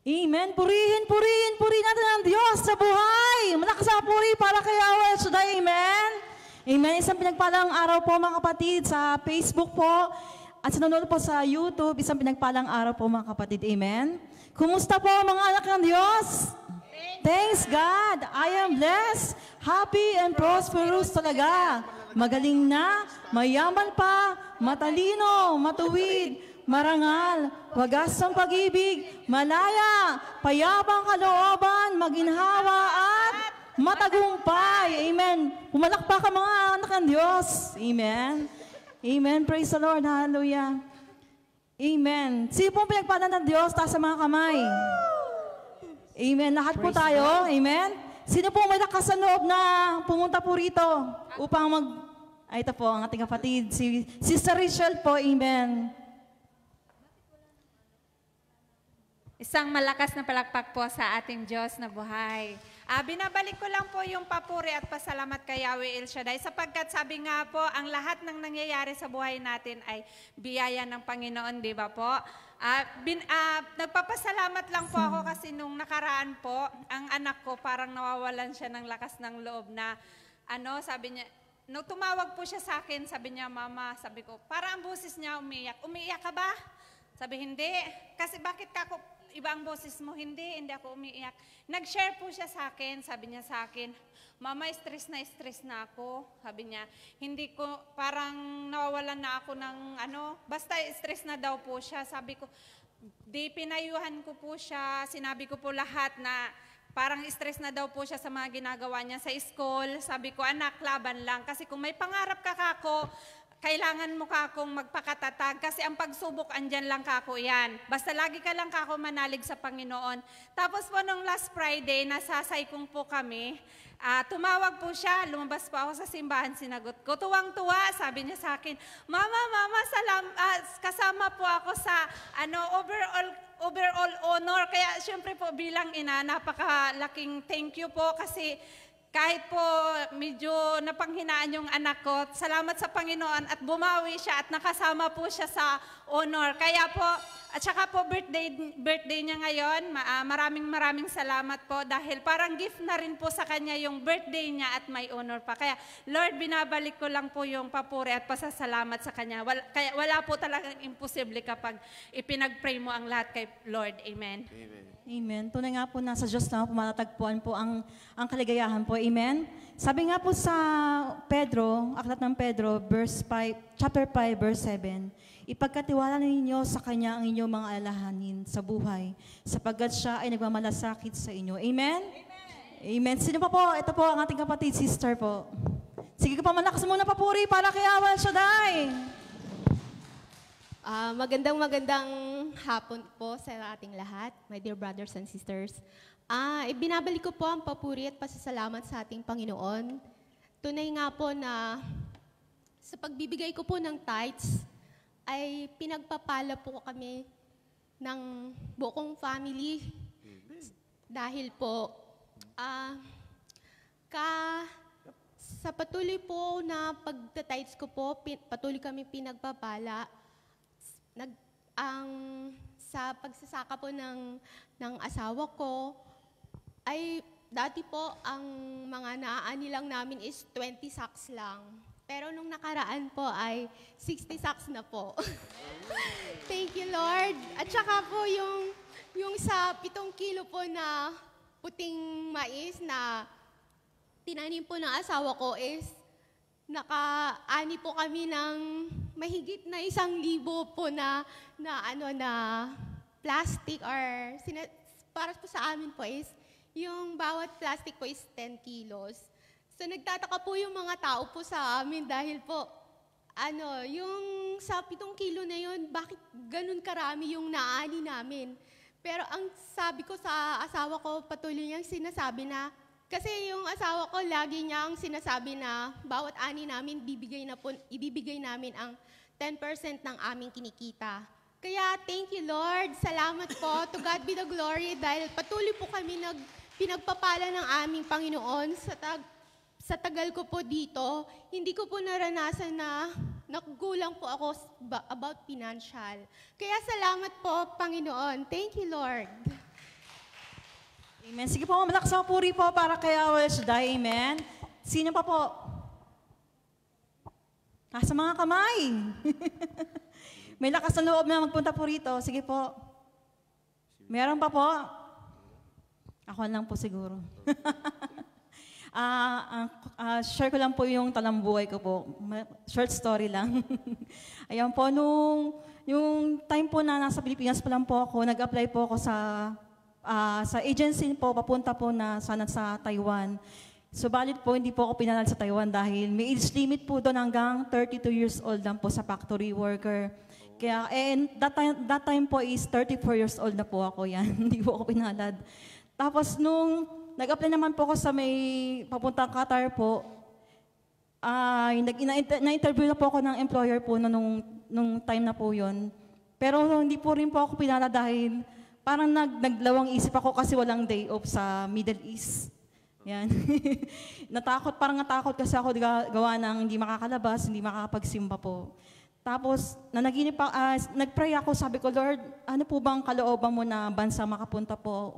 Amen. Purihin, purihin, purihin natin ang Diyos sa buhay. Malakas ang puri para kay Yahweh Shaddai. Amen. Amen. Isang pinagpalang araw po mga kapatid sa Facebook po. At sa nanonood po sa YouTube, isang pinagpalang araw po mga kapatid. Amen. Kumusta po mga anak ng Diyos? Thanks God. I am blessed, happy and prosperous talaga. Magaling na, mayaman pa, matalino, matuwid, marangal, wagas ang pag-ibig, malaya, payabang kalooban, maginhawa at matagumpay. Amen. Pumalakpak ka mga anak ng Diyos. Amen. Amen. Praise the Lord. Hallelujah. Amen. Sino pong pinagpalan ng Diyos? Taas sa mga kamay. Amen. Lahat po tayo. Amen. Sino pong may lakas sa loob na pumunta po rito upang Ay, ito po ang ating kapatid, si Sister Rachel po. Amen. Isang malakas na palakpak po sa ating Diyos na buhay. Binabalik ko lang po yung papuri at pasalamat kay Yahweh El Shaddai sapagkat sabi nga po, ang lahat ng nangyayari sa buhay natin ay biyaya ng Panginoon, di ba po? Nagpapasalamat lang po ako kasi nung nakaraan po, ang anak ko parang nawawalan siya ng lakas ng loob na, sabi niya, nung tumawag po siya sa akin, sabi niya, Mama, sabi ko, para ang boses niya umiyak. Umiiyak ka ba? Sabi, hindi. Kasi bakit ka ako, iba ang boses mo? Hindi ako umiiyak. Nag-share po siya sa akin, sabi niya sa akin, Mama, stress na ako. Sabi niya, hindi ko, parang nawawalan na ako ng basta stress na daw po siya. Sabi ko, pinayuhan ko po siya, sinabi ko po lahat na, parang stress na daw po siya sa mga ginagawa niya sa school. Sabi ko, anak, laban lang. Kasi kung may pangarap ka kako, kailangan mo kakong magpakatatag. Kasi ang pagsubok, andyan lang kako yan. Basta lagi ka lang kako manalig sa Panginoon. Tapos po nung last Friday, nasa Saikong po kami, tumawag po siya, lumabas po ako sa simbahan, sinagot ko. Tuwang-tuwa, sabi niya sa akin, Mama, kasama po ako sa overall honor. Kaya syempre po bilang ina, napakalaking thank you po kasi kahit po medyo napanghinaan yung anak ko, salamat sa Panginoon at bumawi siya at nakasama po siya sa honor. Kaya po, at saka po birthday niya ngayon, maraming salamat po dahil parang gift na rin po sa kanya yung birthday niya at may honor pa. Kaya Lord, binabalik ko lang po yung papuri at pasasalamat sa kanya. Kaya wala po talagang imposible kapag ipinag-pray mo ang lahat kay Lord. Amen. Amen. Amen. Tunay nga po nasa Diyos lang po matatagpuan po ang kaligayahan po. Amen. Sabi nga po sa Pedro, aklat ng Pedro, chapter 5, verse 7, ipagkatiwala ninyo sa Kanya ang inyong mga alalahanin sa buhay, sapagkat Siya ay nagmamalasakit sa inyo. Amen? Amen. Amen. Sino pa po? Ito po ang ating kapatid, sister po. Sige ka pa, malakas muna papuri para kay Yahweh El Shaddai. Magandang hapon po sa ating lahat, my dear brothers and sisters. Ibinabalik ko po ang papuri at pasasalamat sa ating Panginoon. Tunay nga po na sa pagbibigay ko po ng tithes, ay pinagpapala po kami ng buong family. Dahil po, sa patuloy po na pagtatites ko po, patuloy kami pinagpapala. Sa pagsasaka po ng asawa ko, ay dati po ang mga naaani lang namin is 20 sacks lang. Pero nung nakaraan po ay 60 sacks na po. Thank you, Lord. At saka po yung sa 7 kilo po na puting mais na tinanim po ng asawa ko is naka-ani po kami ng mahigit na 1,000 po na plastic or para po sa amin po is yung bawat plastic po is 10 kilos. So nagtataka po yung mga tao po sa amin dahil po yung sa 7 kilo na yun, bakit ganun karami yung naani namin? Pero ang sabi ko sa asawa ko, patuloy niyang sinasabi na kasi yung asawa ko, lagi niya ang sinasabi na bawat ani namin, ibibigay namin ang 10% ng aming kinikita. Kaya thank you, Lord. Salamat po. To God be the glory dahil patuloy po kami pinagpapala ng aming Panginoon sa tagal ko po dito. Hindi ko po naranasan na nakugulang po ako about financial. Kaya salamat po, Panginoon. Thank you, Lord. Amen. Sige po, malakas ang puri po para kay El Shaddai. Amen. Sino pa po? Nasa mga kamay. May lakas na loob na magpunta po rito. Sige po. Meron pa po? Ako lang po siguro. Share ko lang po yung talambuhay ko po. Short story lang. Ayan po, yung time po na nasa Pilipinas pa lang po ako, nag-apply po ako sa agency po, papunta po na sana sa Taiwan. Subalit po, hindi po ako pinanal sa Taiwan dahil may age limit po doon hanggang 32 years old lang po sa factory worker. Kaya, and that time po is 34 years old na po ako yan. Hindi po ako pinalad. Tapos nung nag-apply naman po ako sa may papuntang Qatar po, na-interview na po ako ng employer po nung time na po yon. Pero hindi po rin po ako pinala dahil parang naglawang isip ako kasi walang day off sa Middle East. Yan. Parang natakot kasi ako gawa ng hindi makakalabas, hindi makakapagsimba po. Tapos, nag-pray ako, sabi ko, Lord, ano po bang kalooban mo na bansa makapunta po?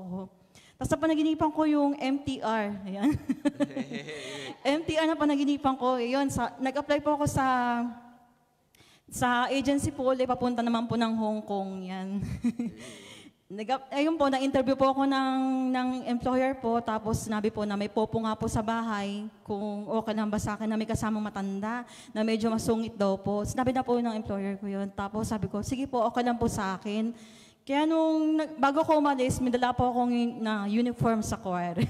Tapos napanaginipan ko yung MTR. Ayan. MTR na panaginipan ko. Yun, nag-apply po ako sa agency po, papunta naman po ng Hong Kong. Yan. Ayun po, na-interview po ako ng employer po, tapos sinabi po na may popo nga po sa bahay, kung okay lang ba sa akin na may kasamang matanda, na medyo masungit daw po. Sinabi na po ng employer ko yun. Tapos sabi ko, sige po, okay lang po sa akin. Kaya bago ko umalis, may dala po akong uniform sa choir.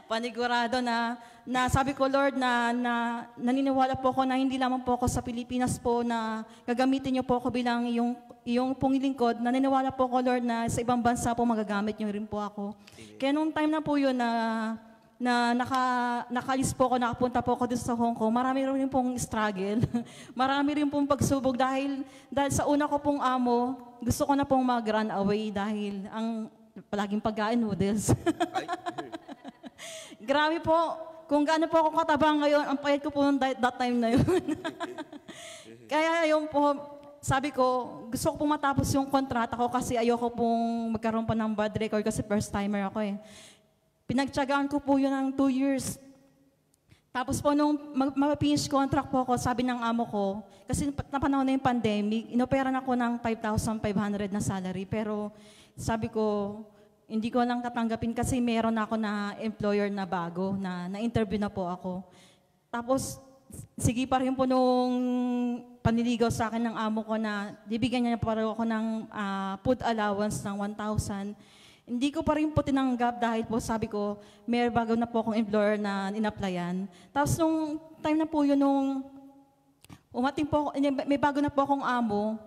Panigurado na sabi ko, Lord, na naniniwala po ako na hindi lamang po ako sa Pilipinas po na gagamitin niyo po ako bilang iyong pungilingkod. Naniniwala po ako, Lord, na sa ibang bansa po magagamit niyo rin po ako. Kaya nung time na po yun na nakalis po ako, nakapunta po ako dito sa Hong Kong, marami rin pong struggle. Marami rin pong pagsubok dahil sa una ko pong amo, gusto ko na pong mag-run away dahil ang palaging pagkain noodles. Grabe po, kung gaano po ako katabang ngayon, ang payat ko po that time na yun. Kaya yun po, sabi ko, gusto ko pong matapos yung kontrata ko kasi ayoko pong magkaroon pa ng bad record kasi first timer ako eh. Pinagtyagaan ko po yun ng 2 years. Tapos po nung mag-finish contract po ako, sabi ng amo ko, kasi napanahon na yung pandemic, inoperan ako ng 5,500 na salary. Pero sabi ko, hindi ko lang tatanggapin kasi meron ako na employer na bago, na-interview na po ako. Tapos, sige pa rin po nung panliligaw sa akin ng amo ko na bibigyan niya pa rin ako ng food allowance ng 1,000. Hindi ko pa rin po tinanggap dahil po sabi ko, may bago na po akong employer na in-applyan. Tapos nung time na po yun, nung umating po, may bago na po akong amo,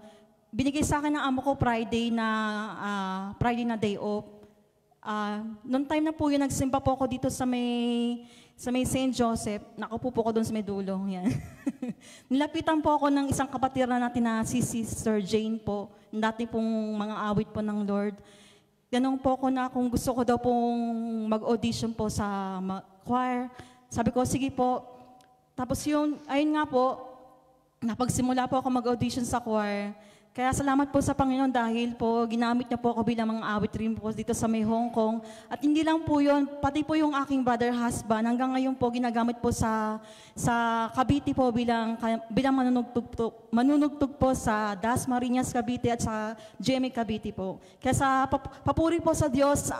binigay sa akin ng amo ko Friday na day off. Nung time na po yun, nagsimba po ako dito sa may St. Joseph. Nakaupo po ako doon sa may dulo. Yan. Nilapitan po ako ng isang kapatid na natin na si Sister Jane po. Dati pong mga awit po ng Lord. Ganun po ako na kung gusto ko daw pong mag-audition po sa choir. Sabi ko, sige po. Tapos ayun nga po, napagsimula po ako mag-audition sa choir. Kaya salamat po sa Panginoon dahil po ginamit niya po ako bilang mga awit rin po dito sa may Hong Kong. At hindi lang po yun, pati po yung aking brother husband, hanggang ngayon po ginagamit po sa Cavite po bilang manunugtog po sa Dasmariñas Cavite at sa GMA Cavite po. Kaya sa papuri po sa Diyos,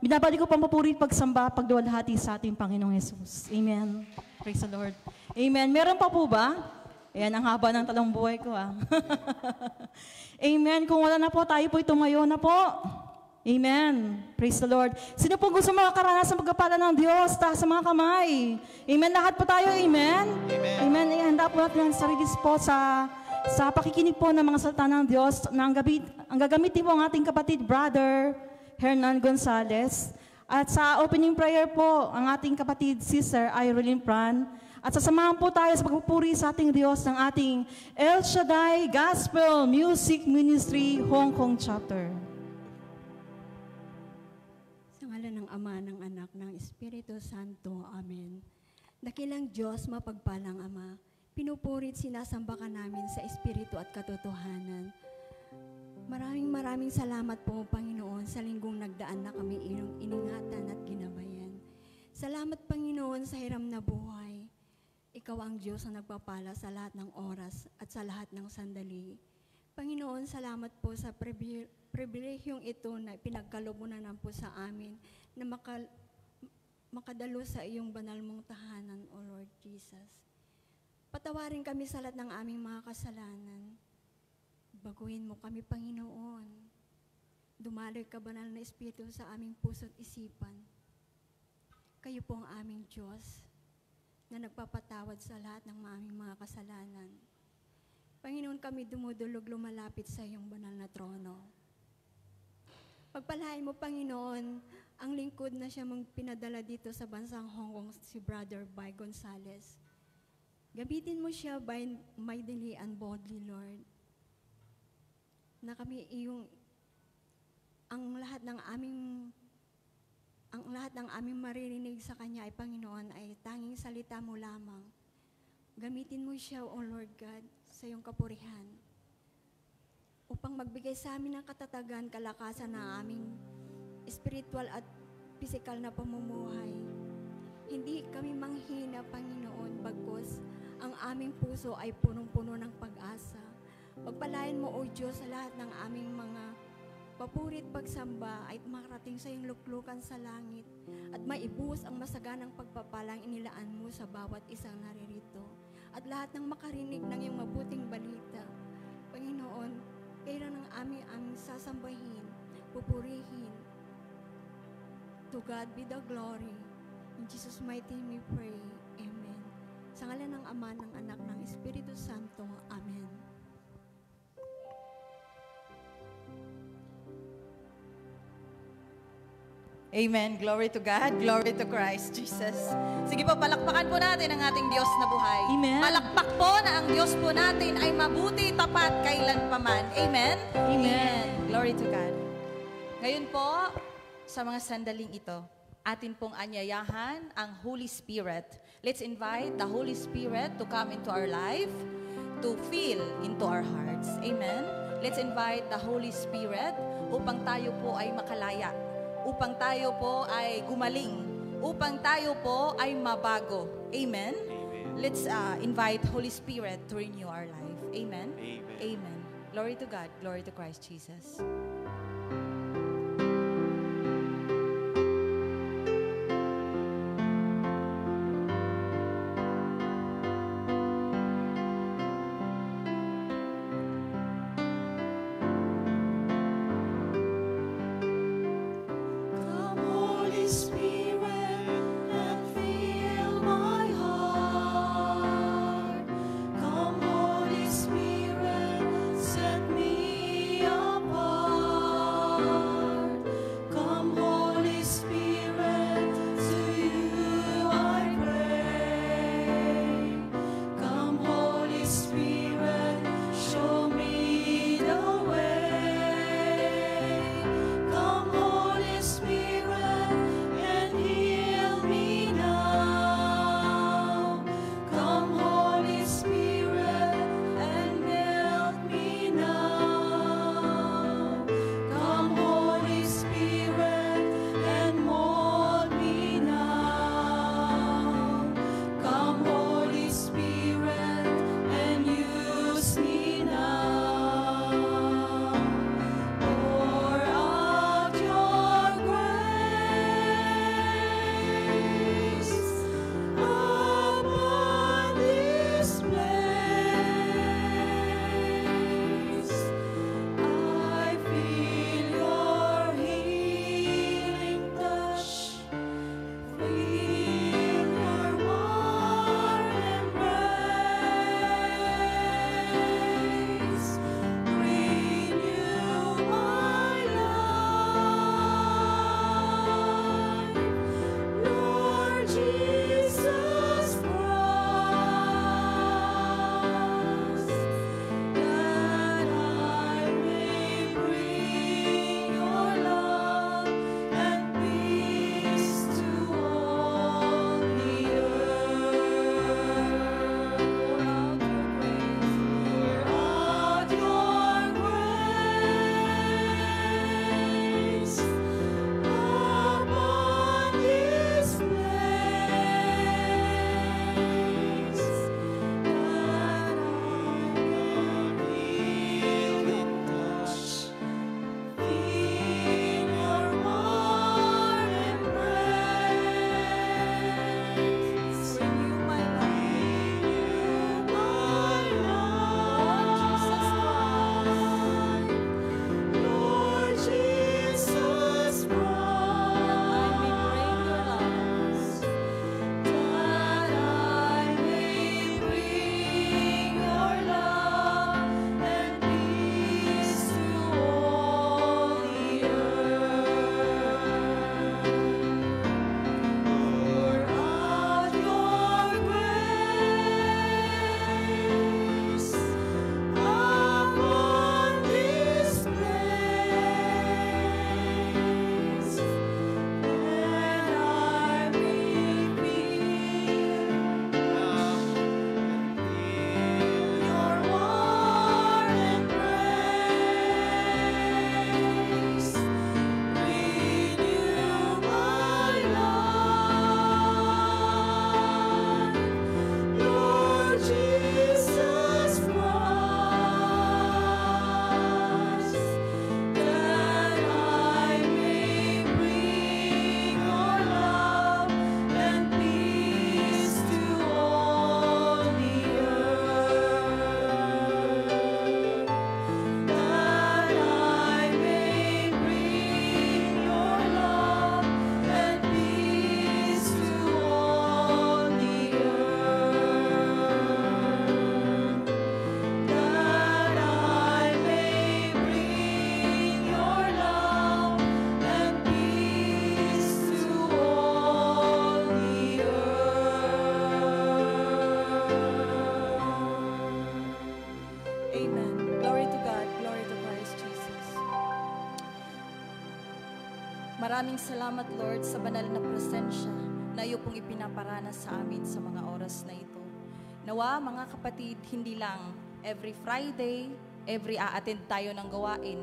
binabalik ko pang papuri pagsamba, pagduwalhati sa ating Panginoong Jesus. Amen. Praise the Lord. Amen. Meron pa po ba? Ayan, ang haba ng talang buhay ko Amen. Kung wala na po, tayo po tumayo na po. Amen. Praise the Lord. Sino po gusto makakaranas sa pagkapala ng Diyos? Taas sa mga kamay. Amen. Lahat po tayo. Amen. Amen. Amen. Ihanda po natin ang sarili po sa pakikinig po ng mga salita ng Diyos. Ang gagamitin po ang ating kapatid, Brother Hernan Gonzalez. At sa opening prayer po, ang ating kapatid, Sister Irene Pran. At sasamahan po tayo sa pagpupuri sa ating Diyos ng ating El Shaddai Gospel Music Ministry Hong Kong Chapter. Sa ngalan ng Ama, ng Anak, ng Espiritu Santo. Amen. Dakilang Diyos, mapagpalang Ama, pinupurit sinasamba ka namin sa Espiritu at katotohanan. Maraming salamat po, Panginoon, Panginoon, sa linggong nagdaan na kami iyong iningatan at ginabayan. Salamat, Panginoon, sa hiram na buhay. Ikaw ang Diyos na nagpapala sa lahat ng oras at sa lahat ng sandali. Panginoon, salamat po sa pribilehiyong ito na pinagkaloob mo na po sa amin na makadalo sa iyong banal mong tahanan, O Lord Jesus. Patawarin kami sa lahat ng aming mga kasalanan. Baguhin mo kami, Panginoon. Dumaloy ka, banal na Espiritu, sa aming puso't isipan. Kayo po ang aming Diyos na nagpapatawad sa lahat ng aming mga kasalanan. Panginoon, kami dumudulog lumalapit sa iyong banal na trono. Pagpalain mo, Panginoon, ang lingkod na siya mong pinadala dito sa bansang Hong Kong, si Brother Bai Gonzales. Gamitin mo siya by mightily and boldly, Lord, na kami iyong ang lahat ng aming maririnig sa Kanya ay, Panginoon, ay tanging salita mo lamang. Gamitin mo siya, O Lord God, sa iyong kapurihan, upang magbigay sa amin ng katatagan, kalakasan ng aming spiritual at physical na pamumuhay. Hindi kami manghina, Panginoon, bagkus ang aming puso ay punong-puno ng pag-asa. Pagpalain mo, O Diyos, sa lahat ng aming mga papurit pagsamba ay makarating sa iyong luklukan sa langit at maibuhos ang masaganang pagpapalang inilaan mo sa bawat isang naririto at lahat ng makarinig ng iyong mabuting balita. Panginoon, kailan ang aming sasambahin, pupurihin. To God be the glory. In Jesus' mighty name we pray. Amen. Sa ngalan ng Ama, ng Anak, ng Espiritu Santo. Amen. Amen. Glory to God. Glory to Christ Jesus. Sige po, palakpakan po natin ang ating Diyos na buhay. Amen. Palakpak po na ang Diyos po natin ay mabuti, tapat, kailanpaman. Amen? Amen. Glory to God. Ngayon po, sa mga sandaling ito, atin pong anyayahan ang Holy Spirit. Let's invite the Holy Spirit to come into our life, to fill into our hearts. Amen? Let's invite the Holy Spirit upang tayo po ay makalaya, upang tayo po ay gumaling, upang tayo po ay mabago. Amen? Let's invite Holy Spirit to renew our life. Amen? Amen. Glory to God. Glory to Christ Jesus. Come, Holy Spirit, and fill my heart. Come, Holy Spirit, set me apart. Maraming salamat, Lord, sa banal na presensya na iyo pong ipinaparanas sa amin sa mga oras na ito. Nawa, mga kapatid, hindi lang every Friday, every a-attend tayo ng gawain,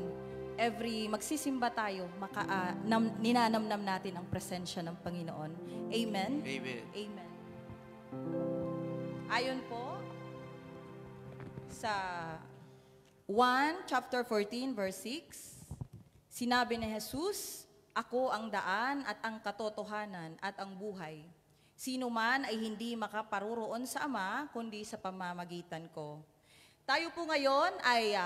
every magsisimba tayo, ninanamnam natin ang presensya ng Panginoon. Amen? Amen. Amen. Ayon po sa 1 chapter 14 verse 6, sinabi ni Jesus, "Ako ang daan at ang katotohanan at ang buhay. Sino man ay hindi makaparoroon sa Ama kundi sa pamamagitan ko." Tayo po ngayon ay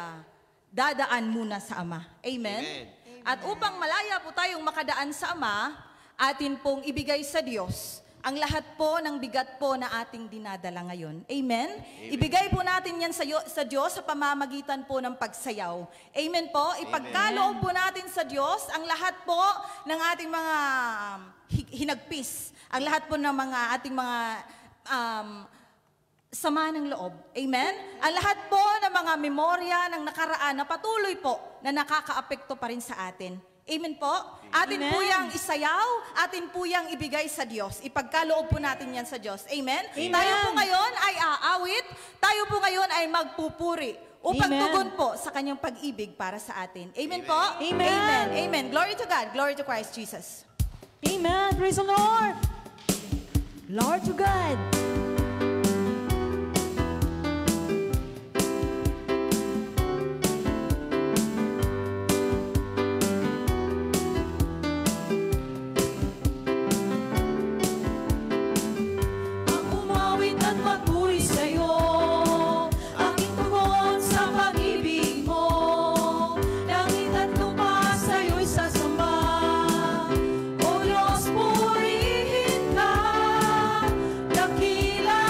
dadaan muna sa Ama. Amen? Amen. At upang malaya po tayong makadaan sa Ama, atin pong ibigay sa Diyos ang lahat po ng bigat po na ating dinadala ngayon. Amen? Ibigay po natin yan sa Diyos sa pamamagitan po ng pagsayaw. Amen po? Ipagkaloob po natin sa Diyos ang lahat po ng ating mga hinagpis, ang lahat po ng mga ating mga sama ng loob. Amen? Ang lahat po ng mga memorya ng nakaraan na patuloy po na nakakaapekto pa rin sa atin. Amen po? Atin po yung isayaw, atin po yung ibigay sa Diyos. Ipagkaloob po natin yan sa Diyos. Amen? Tayo po ngayon ay aawit, tayo po ngayon ay magpupuri upang tugon po sa kanyang pag-ibig para sa atin. Amen po? Amen. Amen. Amen. Glory to God. Glory to Christ Jesus. Amen. Praise the Lord. Lord to God. Dakila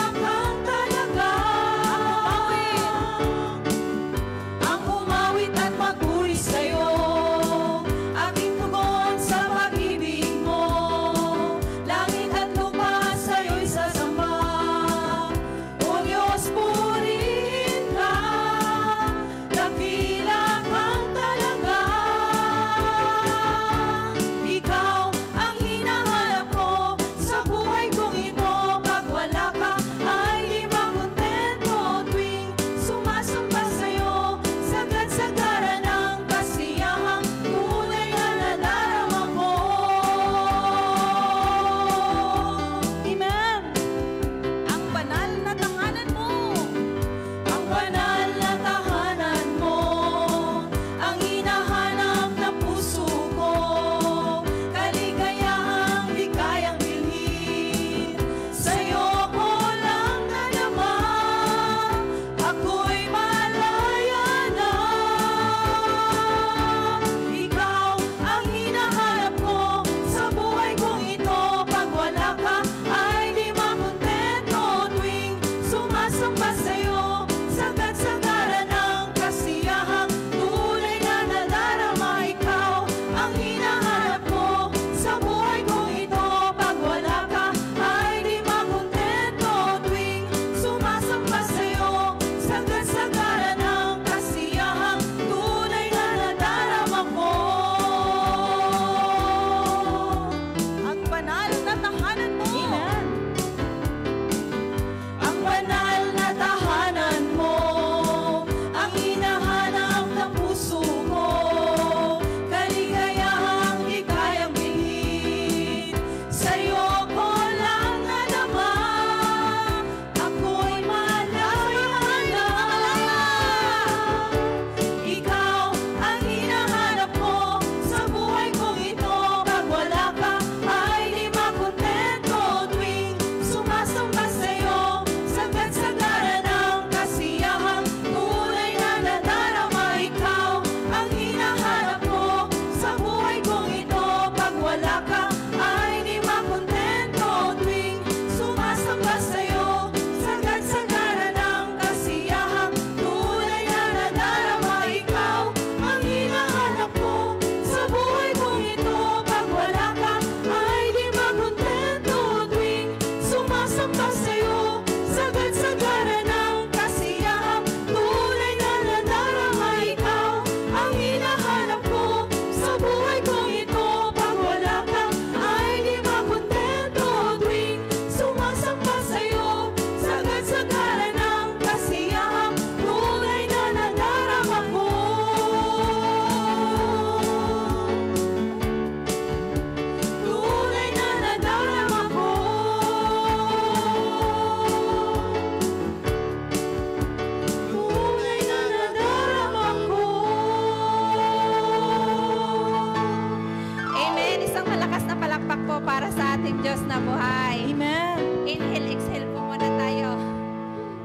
Diyos na buhay. Amen. Inhale, exhale po muna tayo.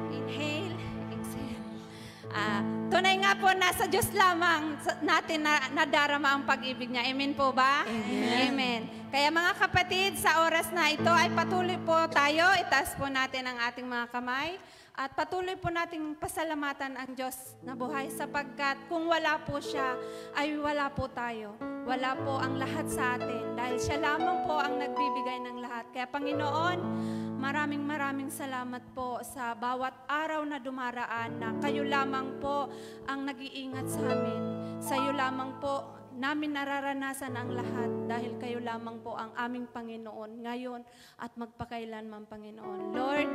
Inhale, exhale. Tunay nga po, nasa Diyos lamang natin nadarama ang pag-ibig niya. Amen po ba? Amen. Kaya mga kapatid, sa oras na ito ay patuloy po tayo. Itaas po natin ang ating mga kamay. At patuloy po nating pasalamatan ang Diyos na buhay sapagkat kung wala po siya, ay wala po tayo. Wala po ang lahat sa atin dahil siya lamang po ang nagbibigay ng lahat. Kaya Panginoon, maraming salamat po sa bawat araw na dumaraan na kayo lamang po ang nag-iingat sa amin. Sa iyo lamang po namin nararanasan ang lahat dahil kayo lamang po ang aming Panginoon ngayon at magpakailanman, Panginoon. Lord,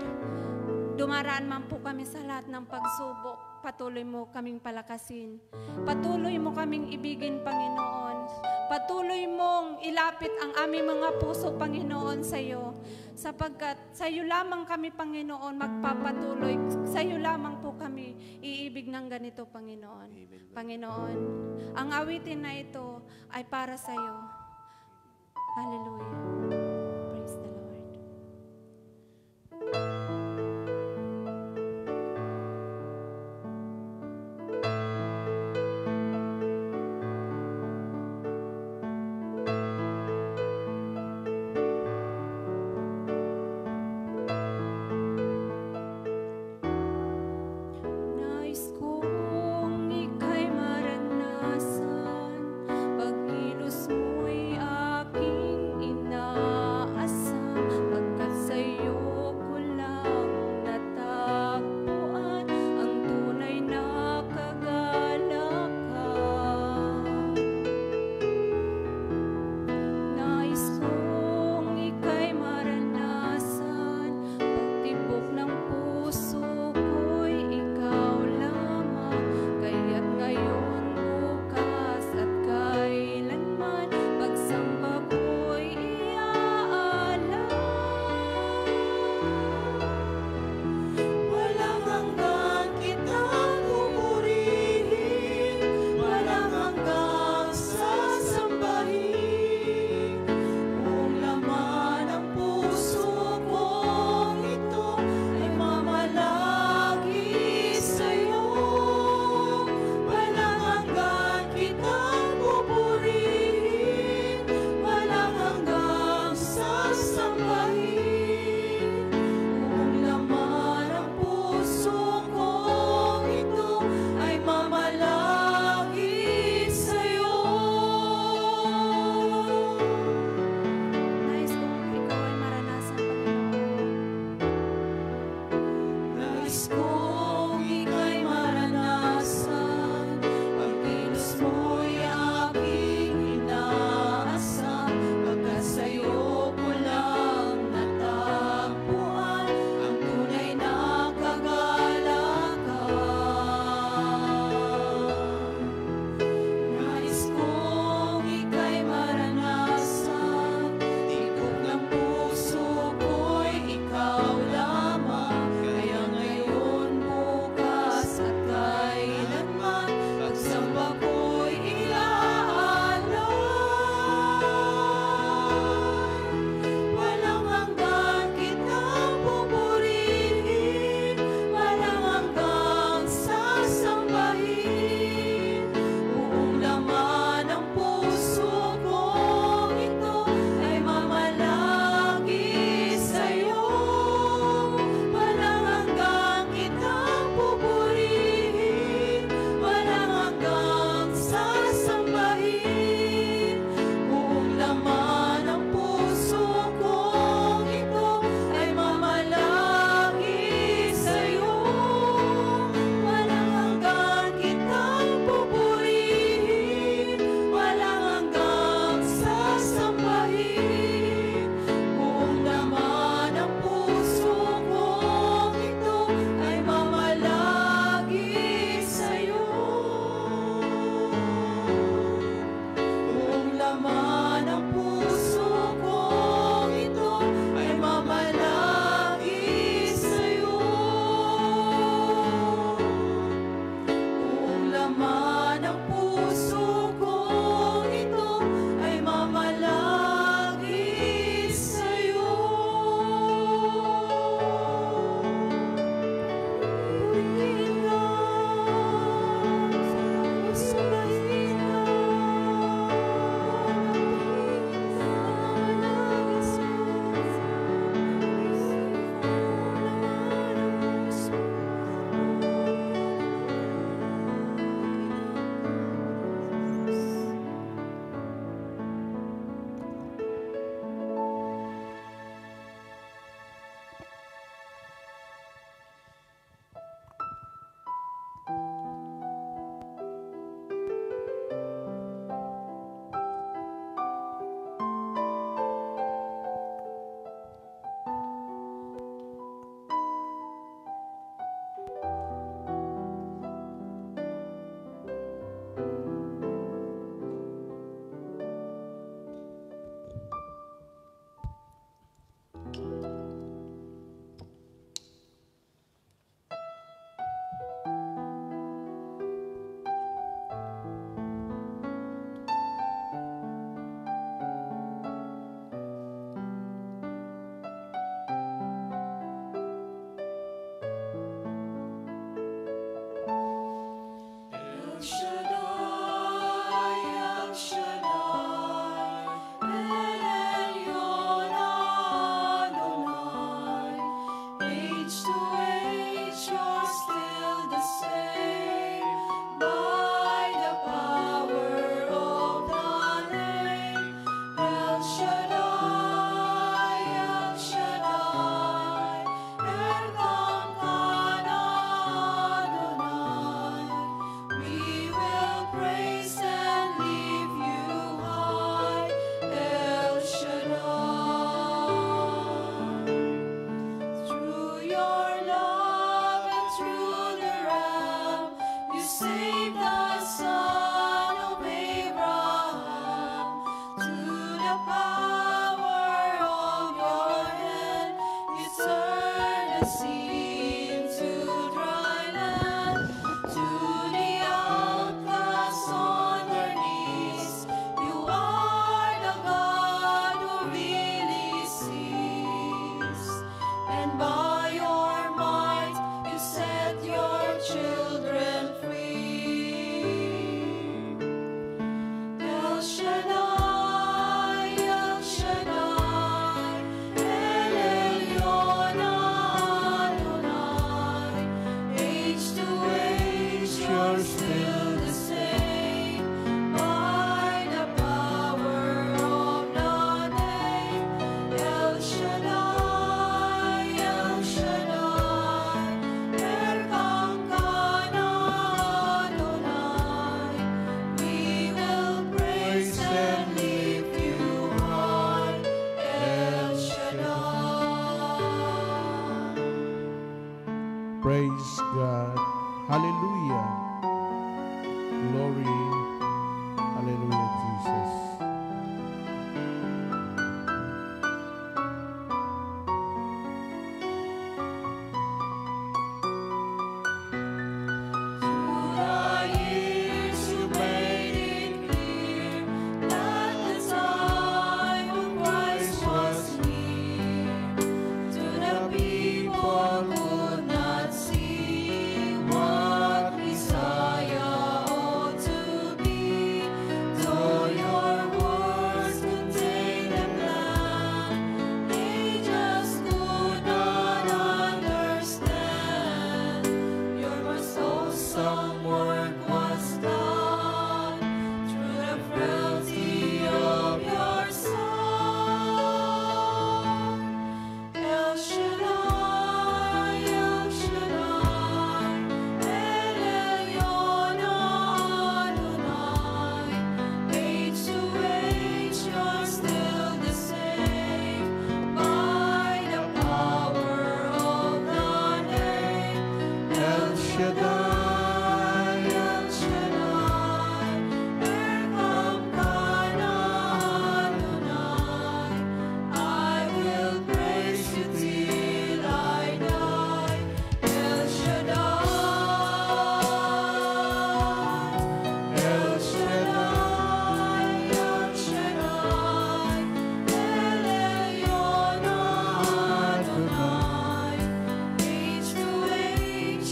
dumaraan man po kami sa lahat ng pagsubok, patuloy mo kaming palakasin. Patuloy mo kaming ibigin, Panginoon. Patuloy mong ilapit ang aming mga puso, Panginoon, sa iyo. Sapagkat sa iyo lamang kami, Panginoon, magpapatuloy. Sa iyo lamang po kami iibig ng ganito, Panginoon. Panginoon, ang awitin na ito ay para sa iyo. Hallelujah. Praise the Lord. Nais kong ika'y maranasan, pagkilos mo'y aking ina.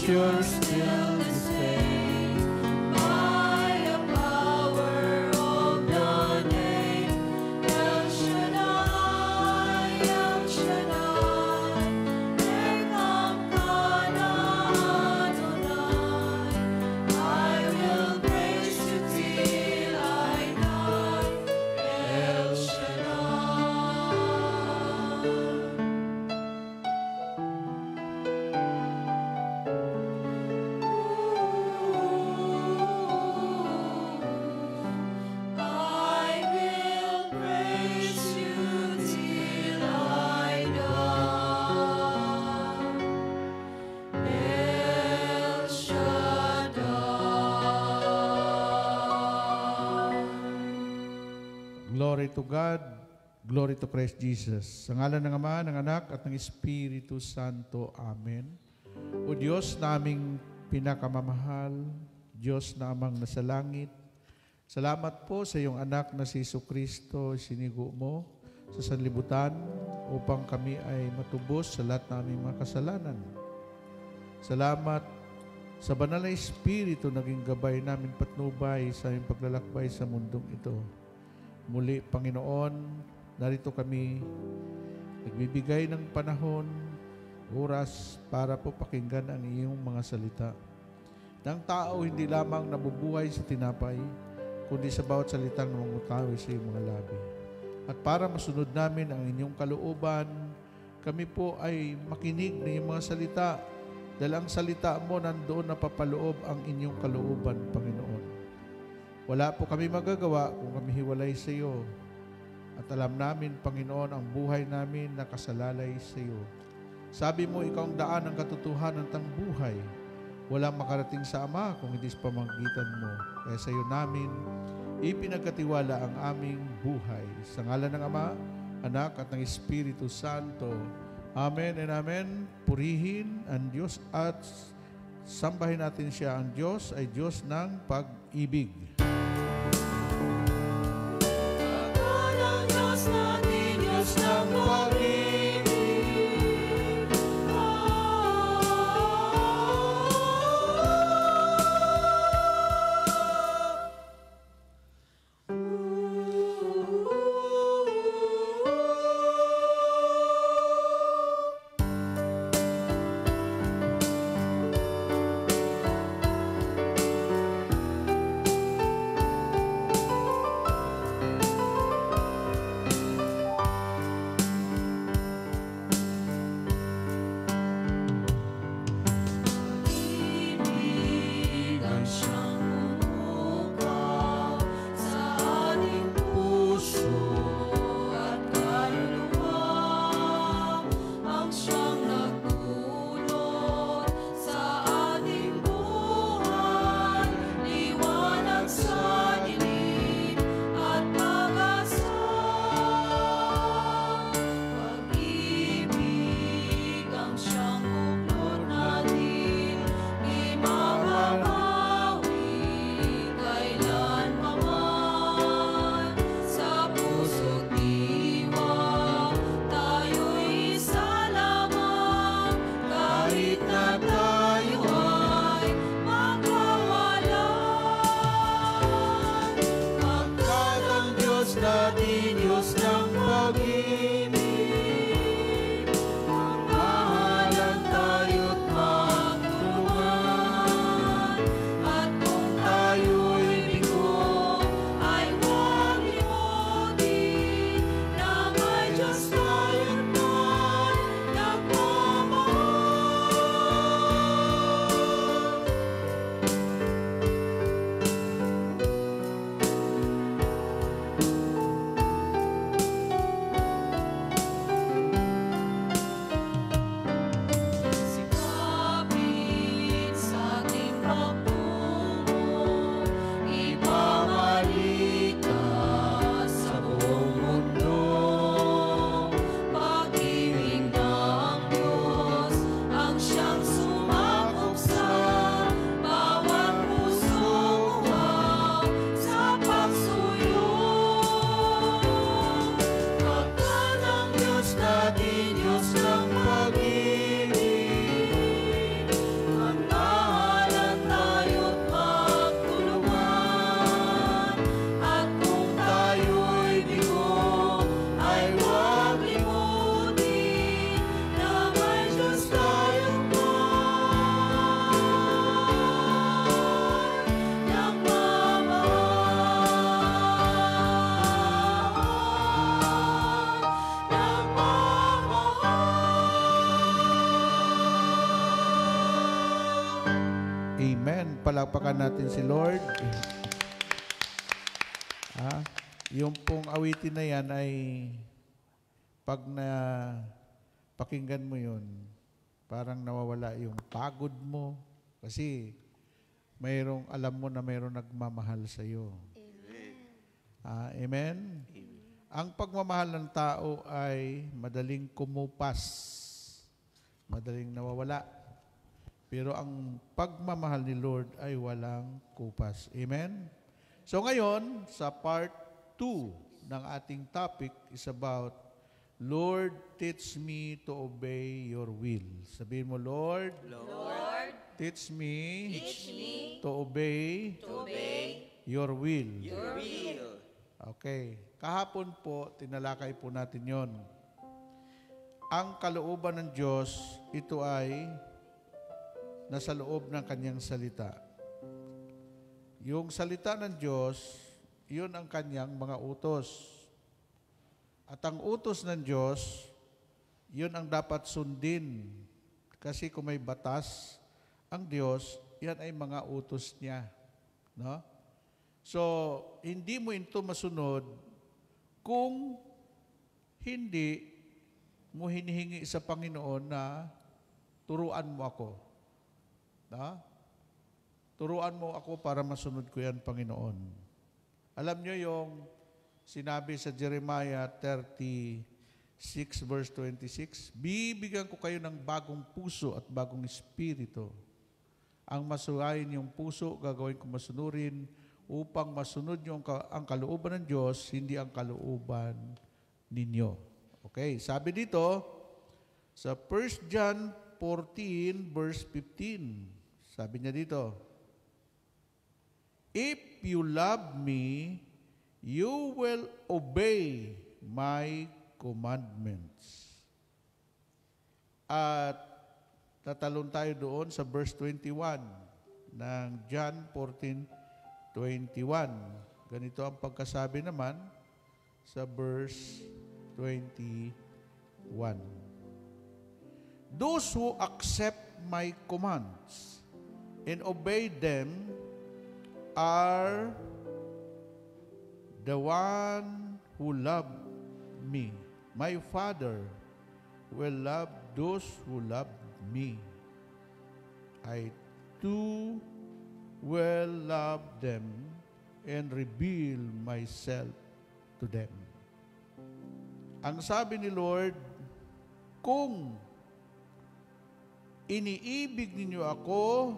you're still the same. By the power of the name El Shaddai, El Shaddai, Ekamkana Adonai. I will praise you till I die, El Shaddai. I will praise you till I die, El Shaddai. Glory to God, glory to Christ Jesus. Sa ngalan ng Ama, ng Anak, at ng Espiritu Santo. Amen. O Diyos naming pinakamamahal, Diyos na amang nasa langit, salamat po sa iyong anak na si Jesucristo, sinigo mo sa sanlibutan upang kami ay matubos sa lahat ng aming mga kasalanan. Salamat sa banal na Espiritu naging gabay namin patnubay sa aming paglalakbay sa mundong ito. Muli, Panginoon, narito kami nagbibigay ng panahon, oras para po pakinggan ang iyong mga salita. Ng tao hindi lamang nabubuhay sa tinapay, kundi sa bawat salitang namumutawi sa iyong mga labi. At para masunod namin ang inyong kalooban, kami po ay makinig ng iyong mga salita, dahil ang salita mo nandoon na papaloob ang inyong kalooban, Panginoon. Wala po kami magagawa kung kami hiwalay sa iyo. At alam namin, Panginoon, ang buhay namin nakasalalay sa iyo. Sabi mo, ikaw ang daan ng katotohanan at ang buhay. Walang makarating sa Ama kung hindi sa pamamagitan mo. Kaya sa iyo namin ipinagkatiwala ang aming buhay. Sa ngalan ng Ama, Anak at ng Espiritu Santo. Amen and amen. Purihin ang Diyos at sambahin natin siya. Ang Diyos ay Diyos ng pag-ibig. Ang Diyos natin, Diyos ng pag-ibig. Palakpakan natin si Lord. Yung pong awitin na yan ay pag na pakinggan mo yun, parang nawawala yung pagod mo. Kasi alam mo na mayroong nagmamahal sa iyo. Amen? Ang pagmamahal ng tao ay madaling kumupas, madaling nawawala. Pero ang pagmamahal ni Lord ay walang kupas. Amen? So ngayon, sa part 2 ng ating topic is about Lord, teach me to obey your will. Sabihin mo, Lord, teach me to obey your will. Okay. Kahapon po, tinalakay po natin yon. Ang kalooban ng Diyos, ito ay nasa loob ng kanyang salita. Yung salita ng Diyos, yun ang kanyang mga utos. At ang utos ng Diyos, yun ang dapat sundin. Kasi kung may batas, ang Diyos, yan ay mga utos niya. No? So, hindi mo ito masunod kung hindi mo hinihingi sa Panginoon na turuan mo ako. No? Turuan mo ako para masunod ko yan, Panginoon. Alam nyo yung sinabi sa Jeremiah 36 verse 26, bibigyan ko kayo ng bagong puso at bagong espiritu. Ang masuwayin yung puso, gagawin ko masunurin upang masunod nyo ang kalooban ng Diyos, hindi ang kalooban ninyo. Okay, sabi dito sa 1 John 14 verse 15, sabi niya dito, if you love me, you will obey my commandments. At tatalon tayo doon sa verse 21 ng John 14:21. Ganito ang pagkasabi naman sa verse 21. Those who accept my commands and obey them are the one who love me. My Father will love those who love me. I too will love them and reveal myself to them. Ang sabi ni Lord, kung iniibig ninyo ako,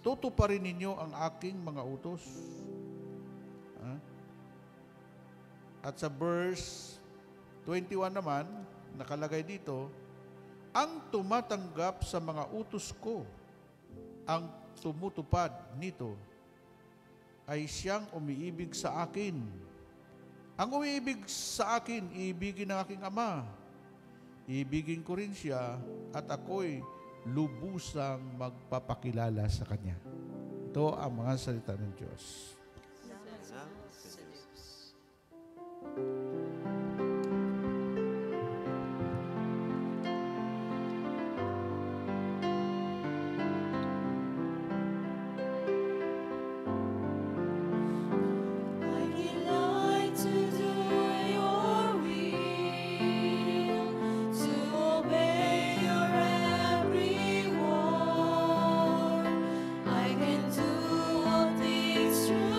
tutuparin ninyo ang aking mga utos. At sa verse 21 naman, nakalagay dito, ang tumatanggap sa mga utos ko, ang tumutupad nito, ay siyang umiibig sa akin. Ang umiibig sa akin, iibigin ng aking Ama. Iibigin ko rin siya at ako'y lubusang magpapakilala sa Kanya. Ito ang mga salita ng Diyos. I can do all things through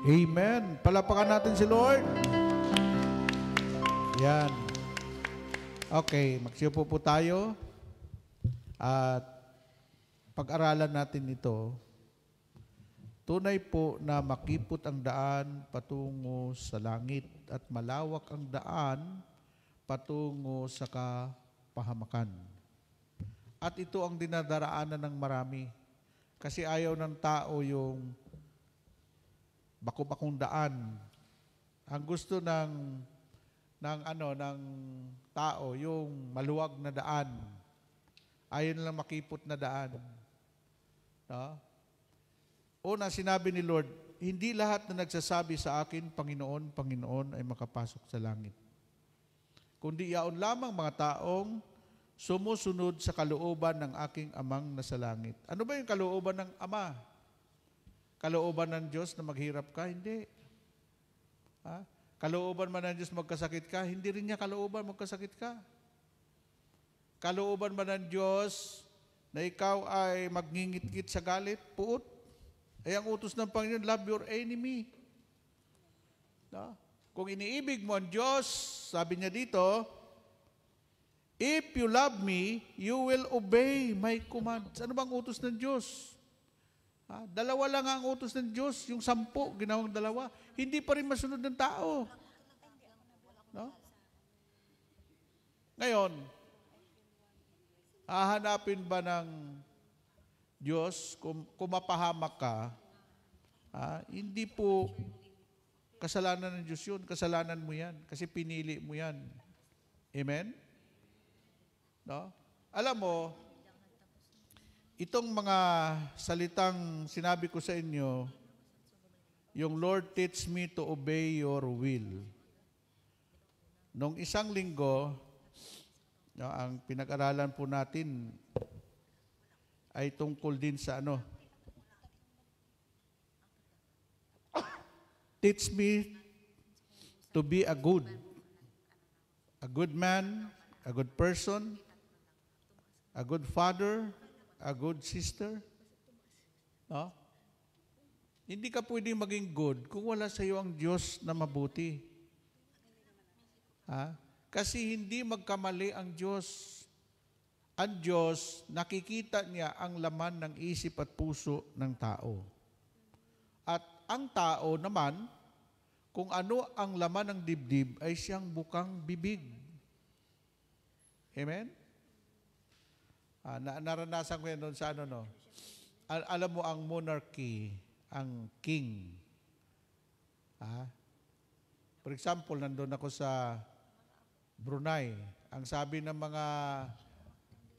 Amen. Palapakan natin si Lord. Yan. Okay, magsiupo po tayo. At pag-aralan natin ito. Tunay po na makipot ang daan patungo sa langit at malawak ang daan patungo sa kapahamakan. At ito ang dinadaraanan ng marami. Kasi ayaw ng tao yung bako-bakong daan. Ang gusto ng tao, yung maluwag na daan. Ayaw nilang makipot na daan. No? Una, sinabi ni Lord, hindi lahat na nagsasabi sa akin, Panginoon, Panginoon, ay makapasok sa langit. Kundi yaon lamang mga taong sumusunod sa kalooban ng aking amang nasa langit. Ano ba yung kalooban ng Ama? Kalooban ng Diyos na maghirap ka? Hindi. Ha? Kalooban man ng Diyos magkasakit ka? Hindi rin niya kalooban magkasakit ka. Kalooban man ng Diyos na ikaw ay magngingit-ngit sa galit? Puot. Ay ang utos ng Panginoon, love your enemy. No? Kung iniibig mo ang Diyos, sabi niya dito, if you love me, you will obey my commands. Ano bang utos ng Diyos? Dalawa lang ang utos ng Diyos, yung 10, ginawang dalawa. Hindi pa rin masunod ng tao. No? Ngayon, hahanapin ba ng Diyos kung mapahamak ka? Hindi po kasalanan ng Diyos yun. Kasalanan mo yan. Kasi pinili mo yan. Amen? No? Alam mo, itong mga salitang sinabi ko sa inyo, yung Lord teach me to obey your will. Nung isang linggo, no, ang pinag-aralan po natin ay tungkol din sa teach me to be a good man, a good person, a good father, a good sister. No? Hindi ka pwedeng maging good kung wala sa iyo ang Diyos na mabuti. Kasi hindi magkamali ang Diyos. Ang Diyos, nakikita niya ang laman ng isip at puso ng tao. At ang tao naman, kung ano ang laman ng dibdib, ay siyang bukang bibig. Amen? Naranasan ko yan doon sa alam mo ang monarchy, ang king. For example, nandun ako sa Brunei. Ang sabi ng mga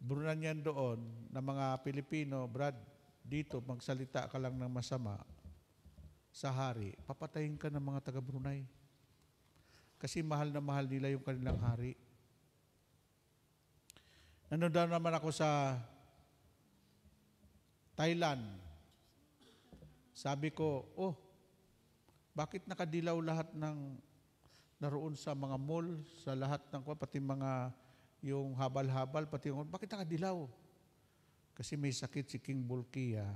Bruneian doon, ng mga Pilipino, Brad, dito magsalita ka lang ng masama sa hari, papatayin ka ng mga taga Brunei. Kasi mahal na mahal nila yung kanilang hari. Nandun daw naman ako sa Thailand. Sabi ko, bakit nakadilaw lahat ng naroon sa mga mall, sa lahat ng pati mga yung habal-habal, pati yung, bakit nakadilaw? Kasi may sakit si King Bulkiah.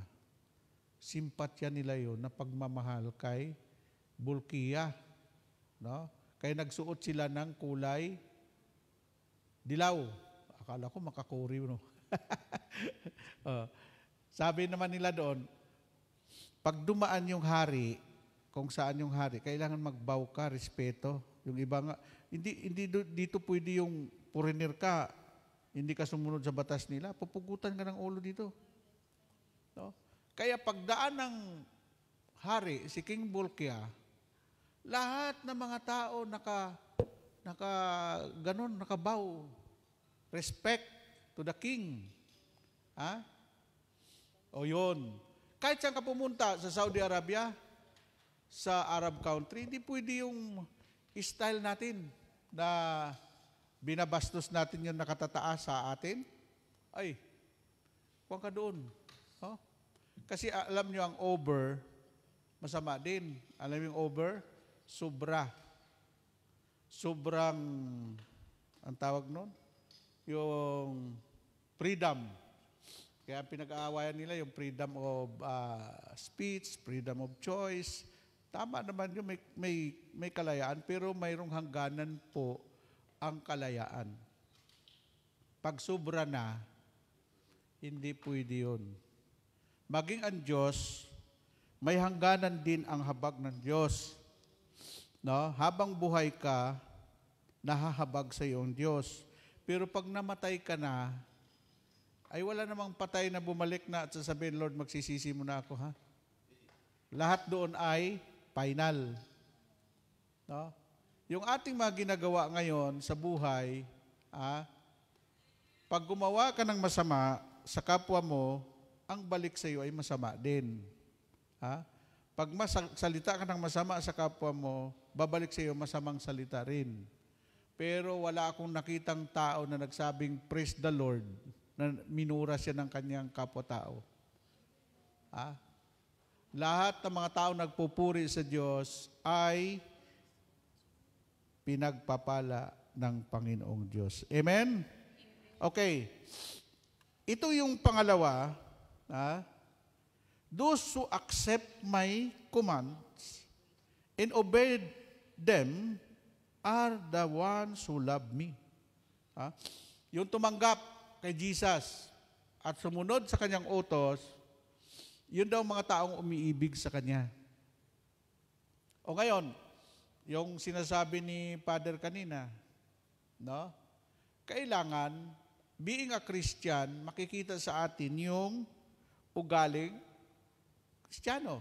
Simpatya nila yon na pagmamahal kay Bulkiah. No? Kaya nagsuot sila ng kulay dilaw. Akala ko makakuri, no? Sabi naman nila doon, pag dumaan yung hari, kung saan yung hari, kailangan magbow ka, respeto. Yung iba nga, hindi dito pwede yung foreigner ka, hindi ka sumunod sa batas nila, pupugutan ka ng ulo dito. No? Kaya pagdaan ng hari, si King Bulkiah, lahat ng mga tao nakabow. Respect to the king. O yun. Kahit saan ka pumunta sa Saudi Arabia, sa Arab country, hindi pwede yung style natin na binabastos natin yung nakatataas sa atin. Ay, huwag ka doon. Kasi alam nyo ang over, masama din. Alam yung over? Sobra. Sobrang, ang tawag nun? Yung freedom. Kaya pinag-aawayan nila yung freedom of speech, freedom of choice. Tama naman yun, may kalayaan, pero mayroong hangganan po ang kalayaan. Pag sobra na, hindi pwede yun. Maging ang Diyos, may hangganan din ang habag ng Diyos. No? Habang buhay ka, nahahabag sa iyo ang Diyos. Pero pag namatay ka na, ay wala namang patay na bumalik na at sasabihin, Lord, magsisisi mo na ako, ha? Lahat doon ay final. No? Yung ating mga ginagawa ngayon sa buhay, pag gumawa ka ng masama sa kapwa mo, ang balik sa iyo ay masama din. Pag salita ka ng masama sa kapwa mo, babalik sa iyo masamang salita rin. Pero wala akong nakitang tao na nagsabing, praise the Lord, na minura siya ng kanyang kapwa-tao. Lahat ng mga tao nagpupuri sa Diyos ay pinagpapala ng Panginoong Diyos. Amen? Okay. Ito yung pangalawa. Those who accept my commands and obey them are the ones who love me. Yung tumanggap kay Jesus at sumunod sa kanyang utos, yun daw mga taong umiibig sa Kanya. O ngayon, yung sinasabi ni Father kanina, no? Kailangan, being a Christian, makikita sa atin yung ugaling Kristiyano.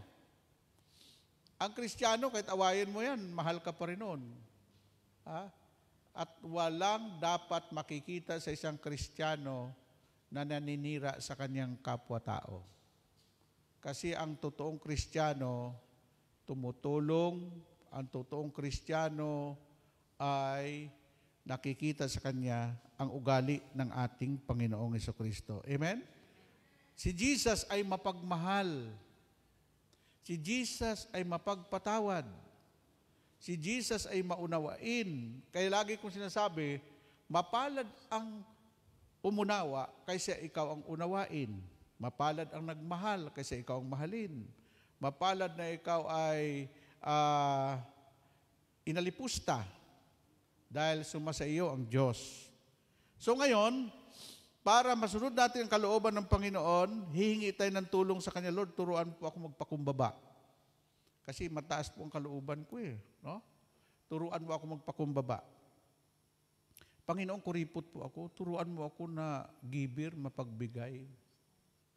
Ang Kristiyano, kahit awayin mo yan, mahal ka pa rin nun. At walang dapat makikita sa isang Kristiyano na naninira sa kanyang kapwa-tao. Kasi ang totoong Kristiyano, tumutulong, ang totoong Kristiyano ay nakikita sa Kanya ang ugali ng ating Panginoong Jesucristo. Amen? Si Jesus ay mapagmahal. Si Jesus ay mapagpatawad. Si Jesus ay maunawain. Kaya lagi kong sinasabi, mapalad ang umunawa kaysa ikaw ang unawain. Mapalad ang nagmahal kaysa ikaw ang mahalin. Mapalad na ikaw ay inalipusta dahil sumasa iyo ang Diyos. So ngayon, para masunod natin ang kalooban ng Panginoon, hihingi tayo ng tulong sa Kanya, Lord, turuan po ako magpakumbaba. Kasi mataas po ang kalooban ko no? Turuan mo ako magpakumbaba. Panginoon, kuripot po ako, turuan mo ako na giver, mapagbigay.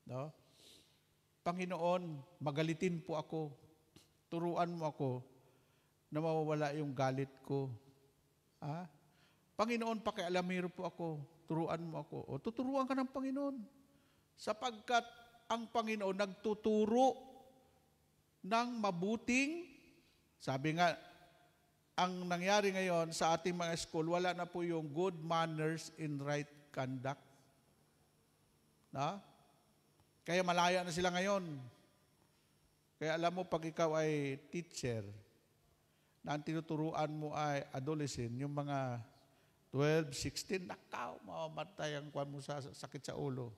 No? Panginoon, magalitin po ako. Turuan mo ako na mawawala yung galit ko. Panginoon, pakialamero po ako. Turuan mo ako. O tuturuan ka ng Panginoon. Sapagkat ang Panginoon nagtuturo ng mabuting, sabi nga, ang nangyari ngayon sa ating mga school, wala na po yung good manners in right conduct. Kaya malaya na sila ngayon. Kaya alam mo, pag ikaw ay teacher, na ang tinuturuan mo ay adolescent, yung mga 12, 16, nakaw, mamamatay ang kwan mo sa sakit sa ulo.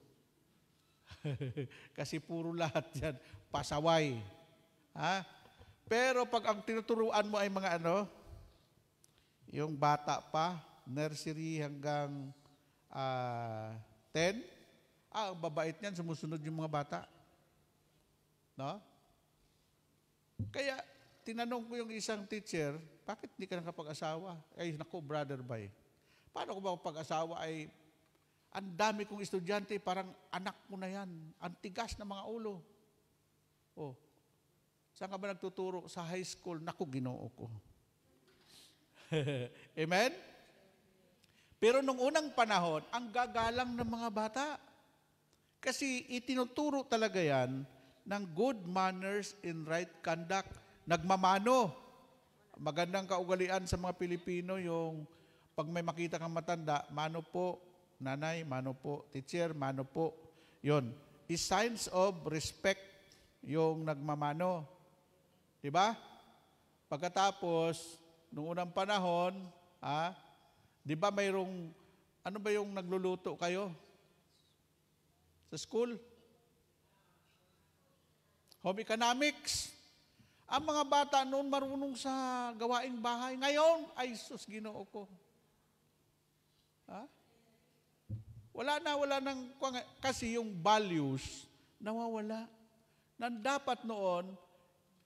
Kasi puro lahat yan, pasaway. Pero pag ang tinuturuan mo ay mga yung bata pa, nursery hanggang 10, ang babait niyan, sumusunod yung mga bata. No? Kaya, tinanong ko yung isang teacher, bakit hindi ka nakapag-asawa? Ay, naku, brother bay. Paano ko ba pag-asawa ay, ang dami kong estudyante, parang anak mo na yan. Ang tigas na mga ulo. Saan ka ba nagtuturo? Sa high school, naku, Ginoo ko. Amen? Pero nung unang panahon, ang gagalang ng mga bata. Kasi itinuturo talaga yan ng good manners in right conduct. Nagmamano. Magandang kaugalian sa mga Pilipino yung pag may makita kang matanda, mano po, nanay, mano po, teacher, mano po. Yun. Is signs of respect yung nagmamano. Diba? Pagkatapos, nung unang panahon, di ba mayroong, ano ba yung nagluluto kayo? Sa school? Home economics. Ang mga bata noon marunong sa gawaing bahay. Ngayon, ay sus, Ginoo ko. Ha? Wala nang, kasi yung values, nawawala. Nang dapat noon,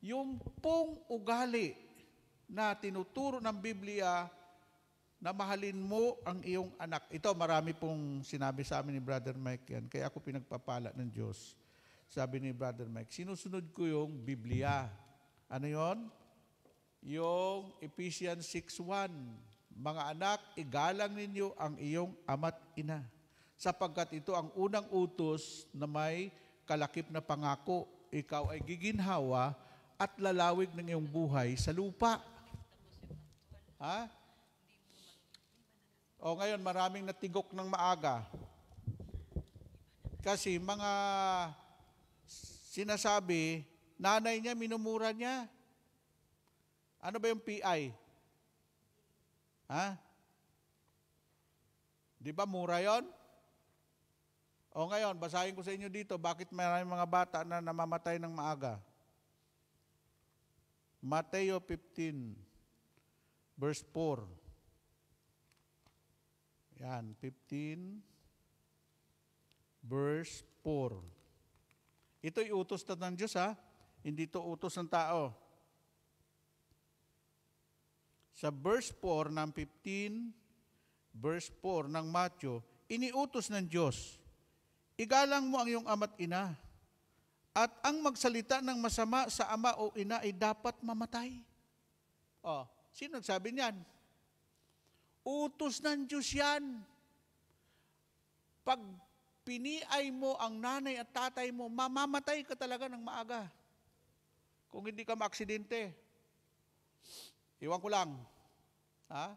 yung pong ugali na tinuturo ng Biblia, na mahalin mo ang iyong anak. Ito, marami pong sinabi sa amin ni Brother Mike yan, kaya ako pinagpapala ng Diyos. Sabi ni Brother Mike, sinusunod ko yung Biblia. Ano yon? Yung Ephesians 6:1. Mga anak, igalang ninyo ang iyong ama't ina, sapagkat ito ang unang utos na may kalakip na pangako. Ikaw ay giginhawa at lalawig ng iyong buhay sa lupa. Ha? O ngayon, maraming natigok ng maaga. Kasi mga sinasabi, nanay niya, minumura niya. Ano ba yung PI? Ha? Di ba mura yon? O ngayon, basahin ko sa inyo dito, bakit maraming mga bata na namamatay ng maaga? Mateo 15, verse 4. Yan, 15, verse 4. Ito'y utos na ng Diyos, ha? Hindi ito utos ng tao. Sa verse 4 ng 15, verse 4 ng Matthew, iniutos ng Diyos, igalang mo ang iyong ama't ina, at ang magsalita ng masama sa ama o ina ay dapat mamatay. O, sino nagsabi niyan? Utos ng Diyos yan. Pag piniay mo ang nanay at tatay mo, mamamatay ka talaga ng maaga. Kung hindi ka maaksidente. Iwan ko lang. Ha?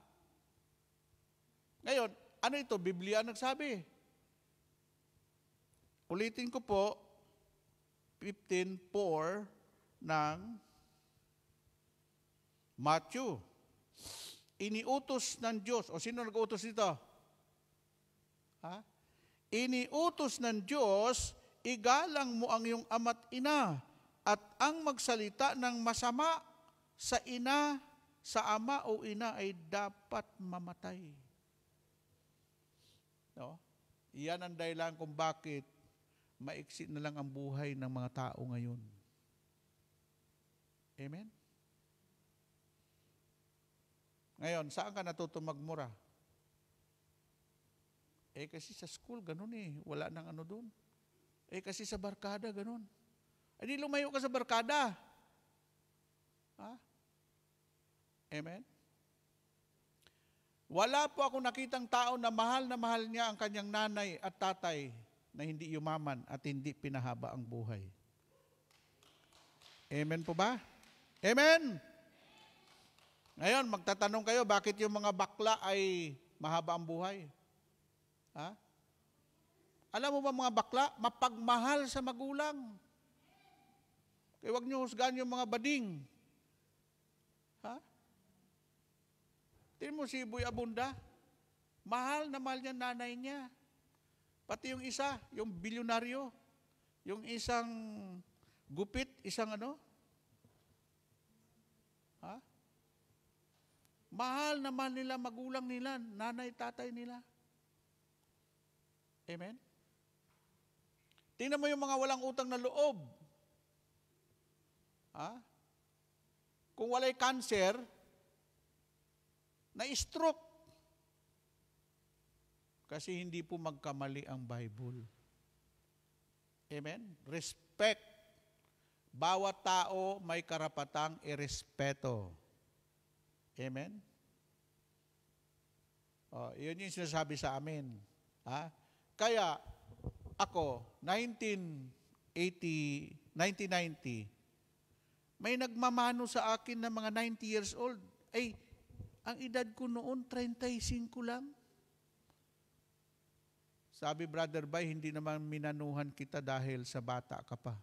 Ngayon, ano ito? Biblia nagsabi. Ulitin ko po, 15:4 ng Matthew. Iniutos ng Diyos. O sino nag-utos dito? Ha? Iniutos ng Diyos, igalang mo ang iyong ama't ina, at ang magsalita ng masama sa ina, sa ama o ina ay dapat mamatay. No? Iyan ang dahilan kung bakit maiksi na lang ang buhay ng mga tao ngayon. Amen? Ngayon, saan ka natuto magmura? Kasi sa school, ganun wala nang ano doon. Kasi sa barkada, ganun. Di lumayo ka sa barkada. Ha? Amen? Wala po ako nakitang tao na mahal niya ang kanyang nanay at tatay na hindi yumaman at hindi pinahaba ang buhay. Amen po ba? Amen? Ngayon, magtatanong kayo, bakit yung mga bakla ay mahaba ang buhay? Ha? Alam mo ba mga bakla, mapagmahal sa magulang. Kaya huwag niyo husgahan yung mga bading. Ha? Tingnan mo si Boy Abunda, mahal na mahal niya nanay niya. Pati yung isa, yung bilyonaryo, yung isang gupit, isang ano? Ha? Mahal na mahal nila magulang nila, nanay, tatay nila. Amen? Tingnan mo yung mga walang utang na loob. Ha? Kung walay cancer, na-stroke. Kasi hindi po magkamali ang Bible. Amen? Respect. Bawat tao may karapatang irespeto. Amen? Yun yung sinasabi sa amin. Ha? Kaya, ako, 1990, may nagmamano sa akin na mga 90 years old. Ang edad ko noon, 35 lang. Sabi, Brother Bay, hindi naman minanuhan kita dahil sa bata ka pa.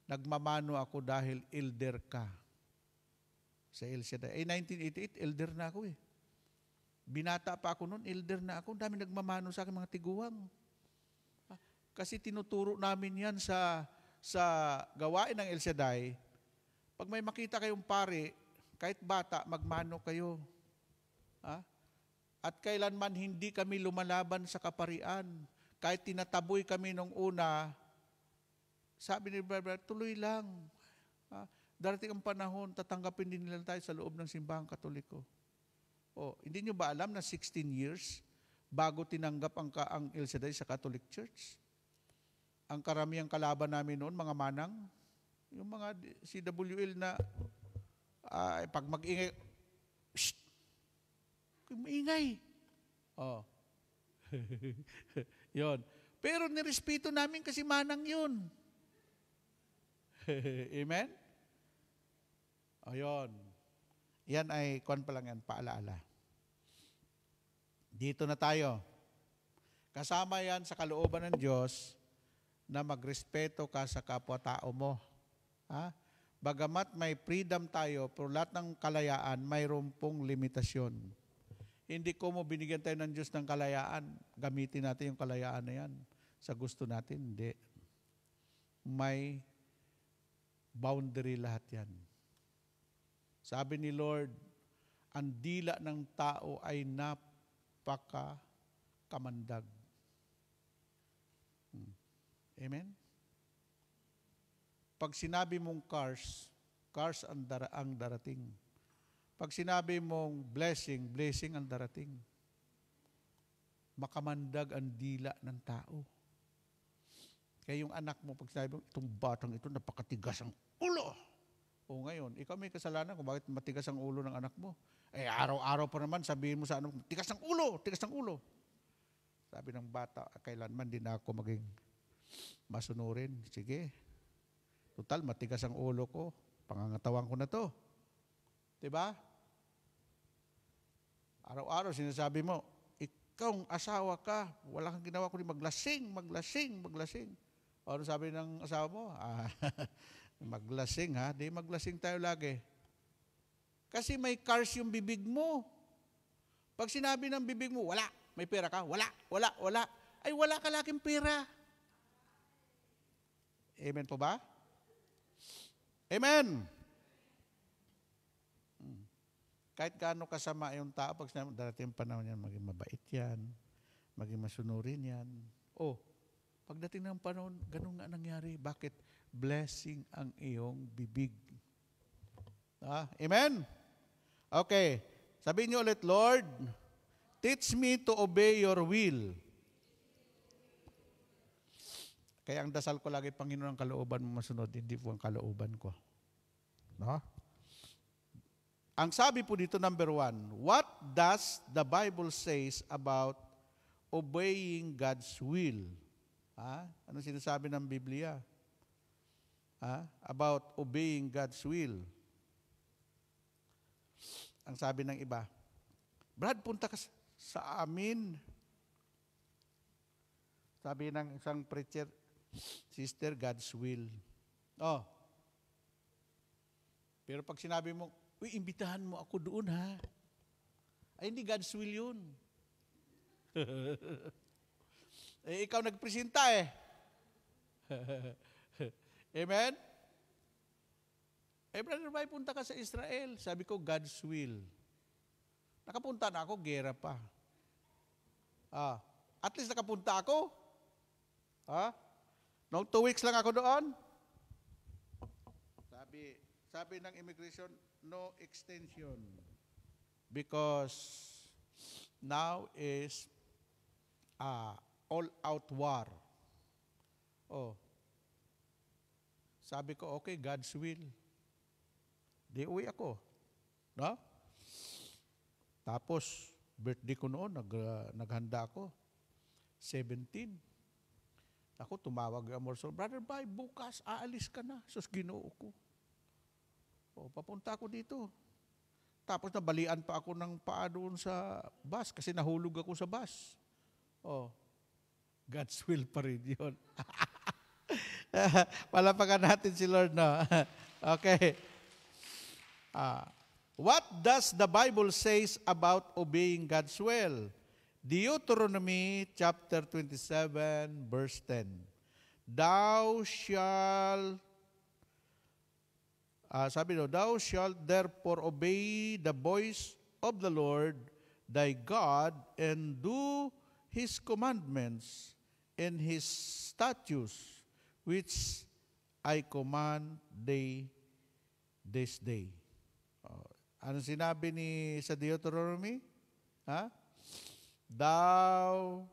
Nagmamano ako dahil elder ka. Sa El Shaddai. 1988, elder na ako Binata pa ako noon, elder na ako. Dami nagmamano sa akin, mga tiguang. Kasi tinuturo namin yan sa gawain ng El Shaddai. Pag may makita kayong pari, kahit bata, magmano kayo. Ha? At kailanman hindi kami lumalaban sa kaparian. Kahit tinataboy kami nung una, sabi ni Brother, tuloy lang. Ha? Darating ang panahon, tatanggapin din nila tayo sa loob ng simbahang Katoliko. Hindi nyo ba alam na 16 years bago tinanggap ang El Shaddai sa Catholic Church? Ang karamihang kalaban namin noon, mga manang, yung mga CWL na pag mag-ingay, shh, maingay. Yon. Pero nirespeto namin kasi manang yun. Amen? Ayun. Yan ay, pa lang yan, paalaala. Dito na tayo. Kasama yan sa kalooban ng Diyos na magrespeto ka sa kapwa-tao mo. Ha? Bagamat may freedom tayo, pero lahat ng kalayaan, mayroon pong limitasyon. Hindi ko mo binigyan tayo ng Diyos ng kalayaan, gamitin natin yung kalayaan na yan sa gusto natin. Hindi. May boundary lahat yan. Sabi ni Lord, ang dila ng tao ay napaka-kamandag. Amen? Pag sinabi mong cars ang darating. Pag sinabi mong blessing ang darating. Makamandag ang dila ng tao. Kaya yung anak mo, pag sinabi mo, itong batang ito, napakatigas ang ulo. Ngayon, ikaw may kasalanan kung bakit matigas ang ulo ng anak mo. Araw-araw pa naman, sabihin mo sa anak mo, tigas ng ulo. Sabi ng bata, kailanman din ako maging masunurin. Sige. Total, matigas ang ulo ko. Pangangatawan ko na to. Diba? Araw-araw sinasabi mo, ikaw asawa ka, wala kang ginawa kundi maglasing. Ano sabi ng asawa mo? Maglasing ha? Di maglasing tayo lagi. Kasi may cars yung bibig mo. Pag sinabi ng bibig mo, wala. May pera ka? Wala. Ay wala ka laging pera. Amen po ba? Amen. Kahit gaano kasama yung tao, pag sinabi, darating panahon yan, maging mabait yan, maging masunurin yan. Pagdating ng panahon, ganun nga nangyari. Bakit? Blessing ang iyong bibig. Amen? Okay. Sabihin niyo ulit, Lord, teach me to obey your will. Kaya ang dasal ko lagi, Panginoon, ang kalooban mo masunod, hindi po ang kalooban ko. No? Ang sabi po dito, number 1, what does the Bible says about obeying God's will? Ano sinasabi ng Biblia? About obeying God's will. Ang sabi ng iba, Brad, punta ka sa amin. Sabi ng isang preacher, sister, God's will. Pero pag sinabi mo, imbitahan mo ako doon ha. Ay, hindi God's will yun. Ikaw nagpresenta Amen? Brother Bay, punta ka sa Israel. Sabi ko, God's will. Nakapunta na ako, gera pa. At least nakapunta ako. Noong 2 weeks lang ako doon. Sabi ng immigration, no extension. Because now is all-out war. Sabi ko, okay, God's will. Di uwi ako. No? Tapos, birthday ko noon, naghanda ako. 17. Ako, tumawag ang Morsol, Brother Bay, bukas, aalis ka na. Sus, Ginoo ko. Papunta ako dito. Tapos, nabalian pa ako ng paa doon sa bus kasi nahulog ako sa bus. God's will pa rin yun. Palapakan natin si Lord, no? Okay. What does the Bible says about obeying God's will? Deuteronomy chapter 27, verse 10. Thou shalt Sabi do, thou shalt therefore obey the voice of the Lord thy God and do his commandments and his statutes which I command thee this day. Ano sinabi ni sa Deuteronomy? Thou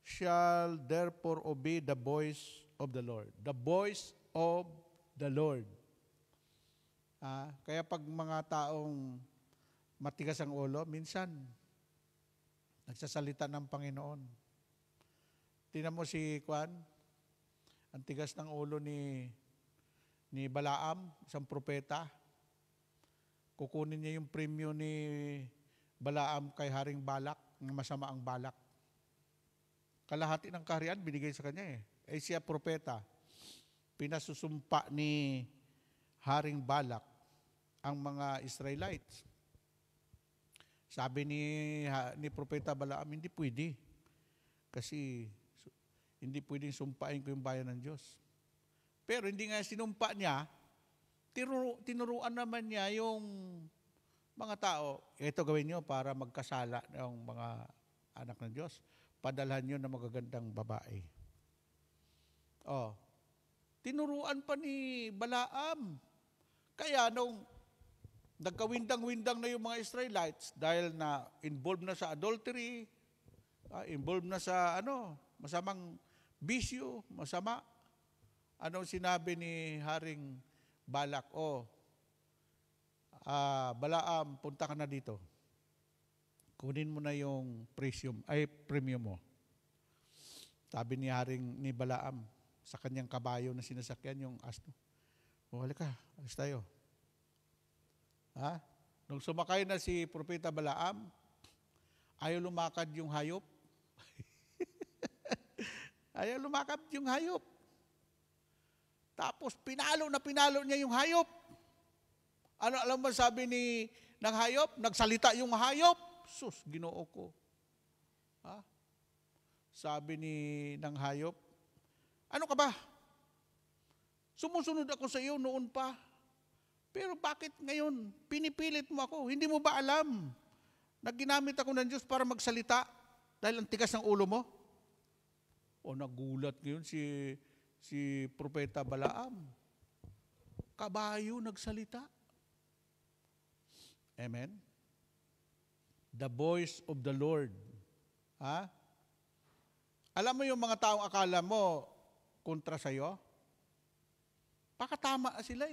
shalt therefore obey the voice of the Lord. The voice of the Lord. Kaya pag mga taong matigas ang ulo, minsan nagsasalita ng Panginoon. Tingnan mo si Juan, ang tigas ng ulo ni Balaam, isang propeta. Kukunin niya yung premyo ni Balaam kay Haring Balak, ng masama ang Balak. Kalahati ng kaharian binigay sa kanya siya propeta. Pinasusumpa ni Haring Balak ang mga Israelites. Sabi ni propeta Balaam, hindi pwede. Kasi hindi pwedeng sumpain ko yung bayan ng Diyos. Pero hindi nga sinumpa niya, tinuruan naman niya yung mga tao, ito gawin nyo para magkasala ng mga anak ng Diyos. Padalhan nyo ng magagandang babae. Tinuruan pa ni Balaam. Kaya nung nagkawindang-windang na yung mga Israelites dahil na involved na sa adultery, involved na sa masamang bisyo, masama. Anong sinabi ni Haring Balak? Balaam, punta ka na dito. Kunin mo na yung premium mo. Sabi ni Balaam sa kanyang kabayo na sinasakyan yung asno. Halika, alis tayo. Nung sumakay na si Propeta Balaam, ayaw lumakad yung hayop. Ayaw lumakad yung hayop. Tapos pinalo niya yung hayop. Ano alam mo sabi ng hayop? Nagsalita yung hayop. Sus, Ginoo ko. Sabi ng hayop, ano ka ba? Sumusunod ako sa iyo noon pa. Pero bakit ngayon pinipilit mo ako? Hindi mo ba alam na ginamit ako ng Diyos para magsalita dahil ang tigas ng ulo mo? Nagulat ngayon si Propeta Balaam. Kabayo nagsalita. Amen? The voice of the Lord. Alam mo yung mga taong akala mo kontra sa'yo? Baka tama sila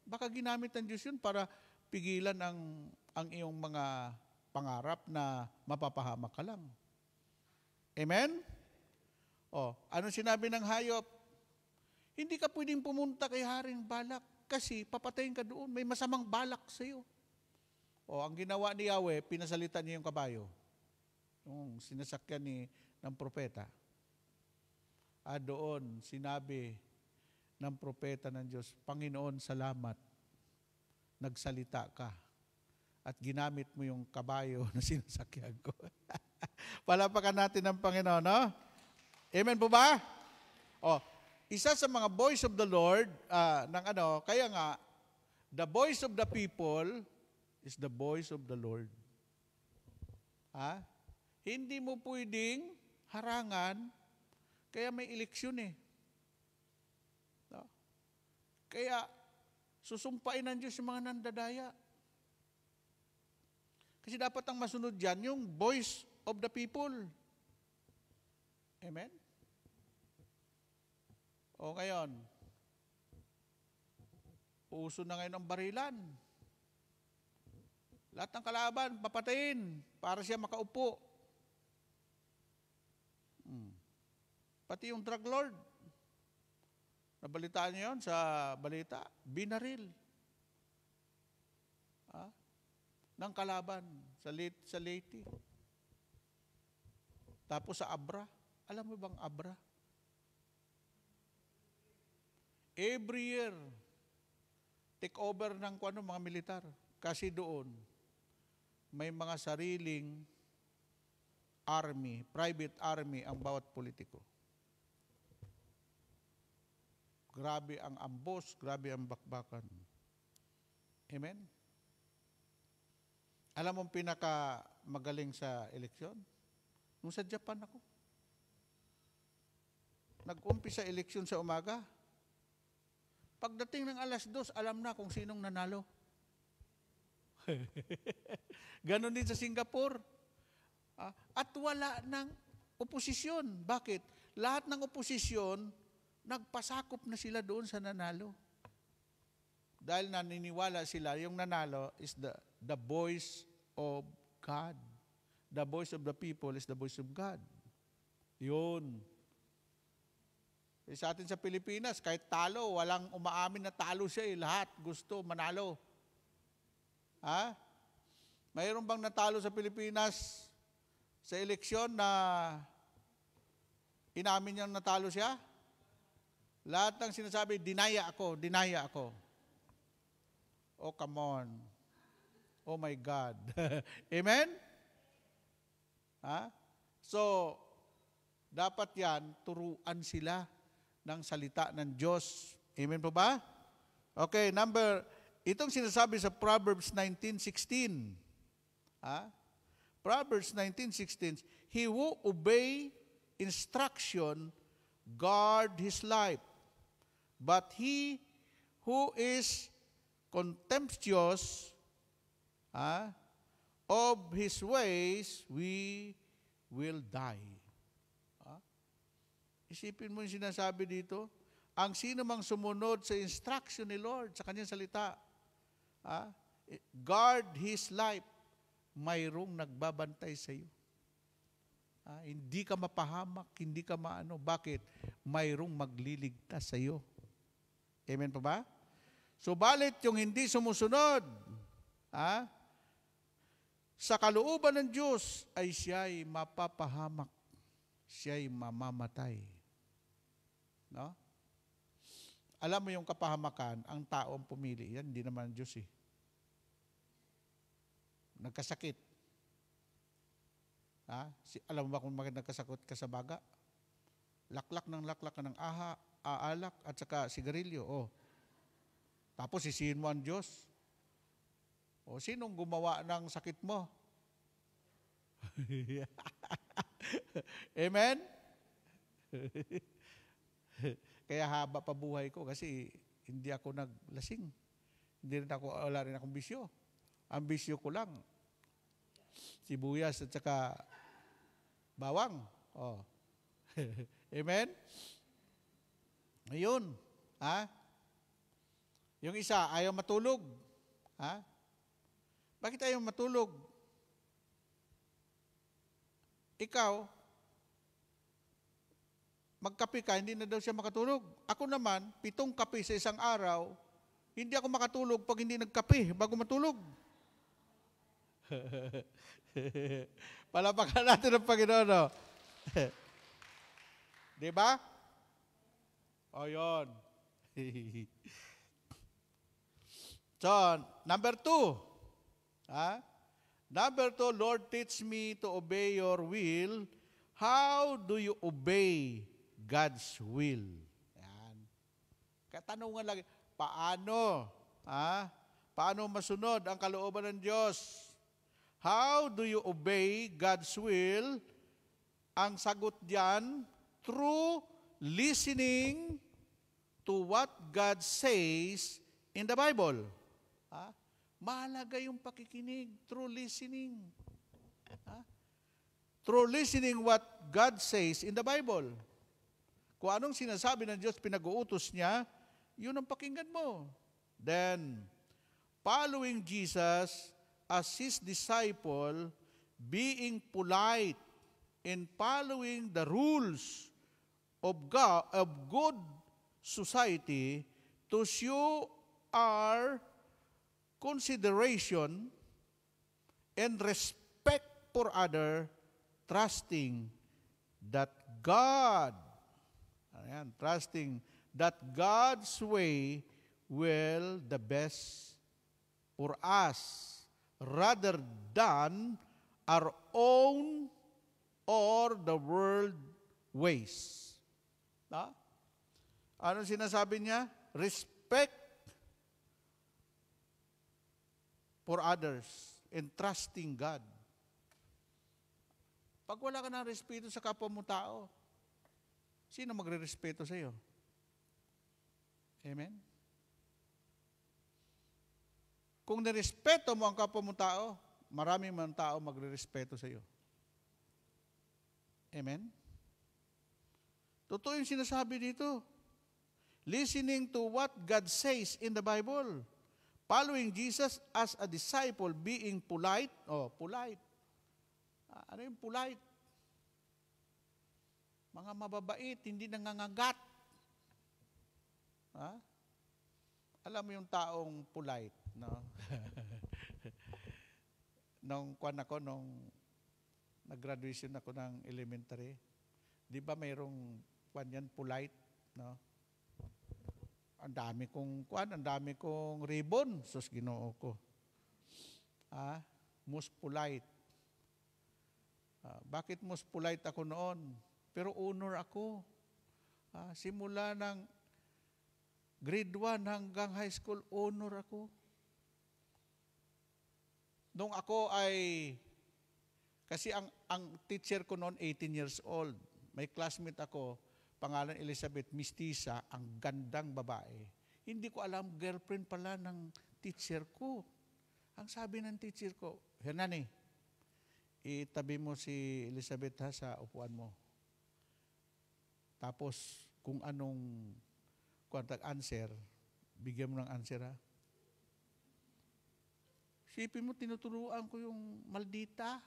Baka ginamit ng Diyos yun para pigilan ang iyong mga pangarap na mapapahamak ka lang. Amen? Anong sinabi ng hayop? Hindi ka pwedeng pumunta kay Haring Balak kasi papatayin ka doon. May masamang balak sa iyo. Ang ginawa ni Yahweh, pinasalita niya yung kabayo. Yung sinasakyan ng propeta. Doon, sinabi ng propeta ng Diyos, Panginoon, salamat. Nagsalita ka. At ginamit mo yung kabayo na sinasakyan ko. Palapakan natin ng Panginoon, no? Amen po ba? Isa sa mga voice of the Lord, kaya nga, the voice of the people is the voice of the Lord. Hindi mo pwedeng harangan, kaya may eleksyon No? Kaya, susumpain ng Diyos yung mga nandadaya. Kasi dapat ang masunod dyan, yung voice of the people. Amen? Ngayon, uso na ngayon ang barilan. Lahat ng kalaban, papatayin para siya makaupo. Pati yung drug lord. Nabalitaan niyo yun sa balita, binaril. Ng kalaban sa Leyte. Tapos sa Abra. Alam mo bang Abra? Every year, take over ng mga militar. Kasi doon, may mga sariling army, private army ang bawat politiko. Grabe ang ambos, grabe ang bakbakan. Amen? Alam mo pinaka magaling sa eleksyon? Nung sa Japan ako. Nag-umpisa eleksyon sa umaga. Pagdating ng alas 2, alam na kung sinong nanalo. Ganon din sa Singapore. At wala ng oposisyon. Bakit? Lahat ng oposisyon, nagpasakop na sila doon sa nanalo. Dahil naniniwala sila, yung nanalo is the voice of God. The voice of the people is the voice of God. Yun. Sa atin sa Pilipinas, kahit talo, walang umaamin na talo siya. Lahat gusto manalo. Mayroon bang natalo sa Pilipinas sa eleksyon na inamin niyang natalo siya? Lahat ng sinasabi, dinaya ako. Oh, come on. Oh my God. Amen? So, dapat yan, turuan sila ng salita ng Diyos. Amen po ba? Okay, itong sinasabi sa Proverbs 19:16. Proverbs 19:16, he who obey instruction guard his life, but he who is contemptuous of his ways, we will die. Isipin mo yung sinasabi dito. Ang sino mang sumunod sa instruction ni Lord, sa kanyang salita, guard his life, mayroong nagbabantay sa iyo. Hindi ka mapahamak, hindi ka maano. Bakit? Mayroong magliligtas sa iyo. Amen pa ba? Subalit yung hindi sumusunod sa kalooban ng Diyos ay siya'y mapapahamak. Siya'y mamamatay. No? Alam mo yung kapahamakan, ang tao ang pumili. Yan, hindi naman Diyos eh. Nagkasakit. Alam mo ba kung bakit nagkasakit ka sa baga? Laklak ka ng aalak at saka sigarilyo. Tapos sisihin mo ang Diyos. Sinong gumawa ng sakit mo? Amen? Kaya haba pa buhay ko kasi hindi ako naglasing. Wala rin akong bisyo. Ang bisyo ko lang, sibuyas at saka bawang. Amen? Ayun. Yung isa, ayaw matulog. Bakit ayaw matulog? Ikaw, magkape ka, hindi na daw siya makatulog. Ako naman, 7 kape sa isang araw, hindi ako makatulog pag hindi nagkape bago matulog. Palapakan natin ang Panginoon. No? Di ba? Yun. So, number 2. Number 2, Lord, teach me to obey your will. How do you obey God's will? Yan. Katanungan lagi, paano? Paano masunod ang kalooban ng Diyos? How do you obey God's will? Ang sagot diyan, through listening to what God says in the Bible. Mahalaga yung pakikinig, through listening. Through listening what God says in the Bible. Kung anong sinasabi ng Diyos, pinag-uutos niya, yun ang pakinggan mo. Then, following Jesus as His disciple, being polite in following the rules of God, of good society, to show our consideration and respect for other, trusting that God's way will the best for us, rather than our own or the world ways. Ano sinasabi niya? Respect for others and trusting God. Pag wala ka ng respeto sa kapwa mo tao, sino magre-respeto sa iyo? Amen? Kung nirespeto mo ang kapwa mo tao, maraming man tao magre-respeto sa iyo. Amen? Totoo yung sinasabi dito. Listening to what God says in the Bible. Following Jesus as a disciple, being polite. Oh, polite. Ano yung polite? Mga mababait, hindi nangangagat. Ha? Alam mo yung taong polite, no? Nung nag-graduation ako ng elementary, di ba mayroong polite, no? Ang dami kong ribbon, sus Ginoo ko. Most polite. Bakit most polite ako noon? Pero honor ako. Simula ng grade 1 hanggang high school, honor ako. Nung ako kasi ang teacher ko noon, 18 years old. May classmate ako, pangalan Elizabeth, mistisa, ang gandang babae. Hindi ko alam, girlfriend pala ng teacher ko. Ang sabi ng teacher ko, Hernani, itabi mo si Elizabeth ha sa upuan mo. Tapos, kung anong contact answer, bigyan mo ng answer ha. Sipin mo, tinuturuan ko yung maldita.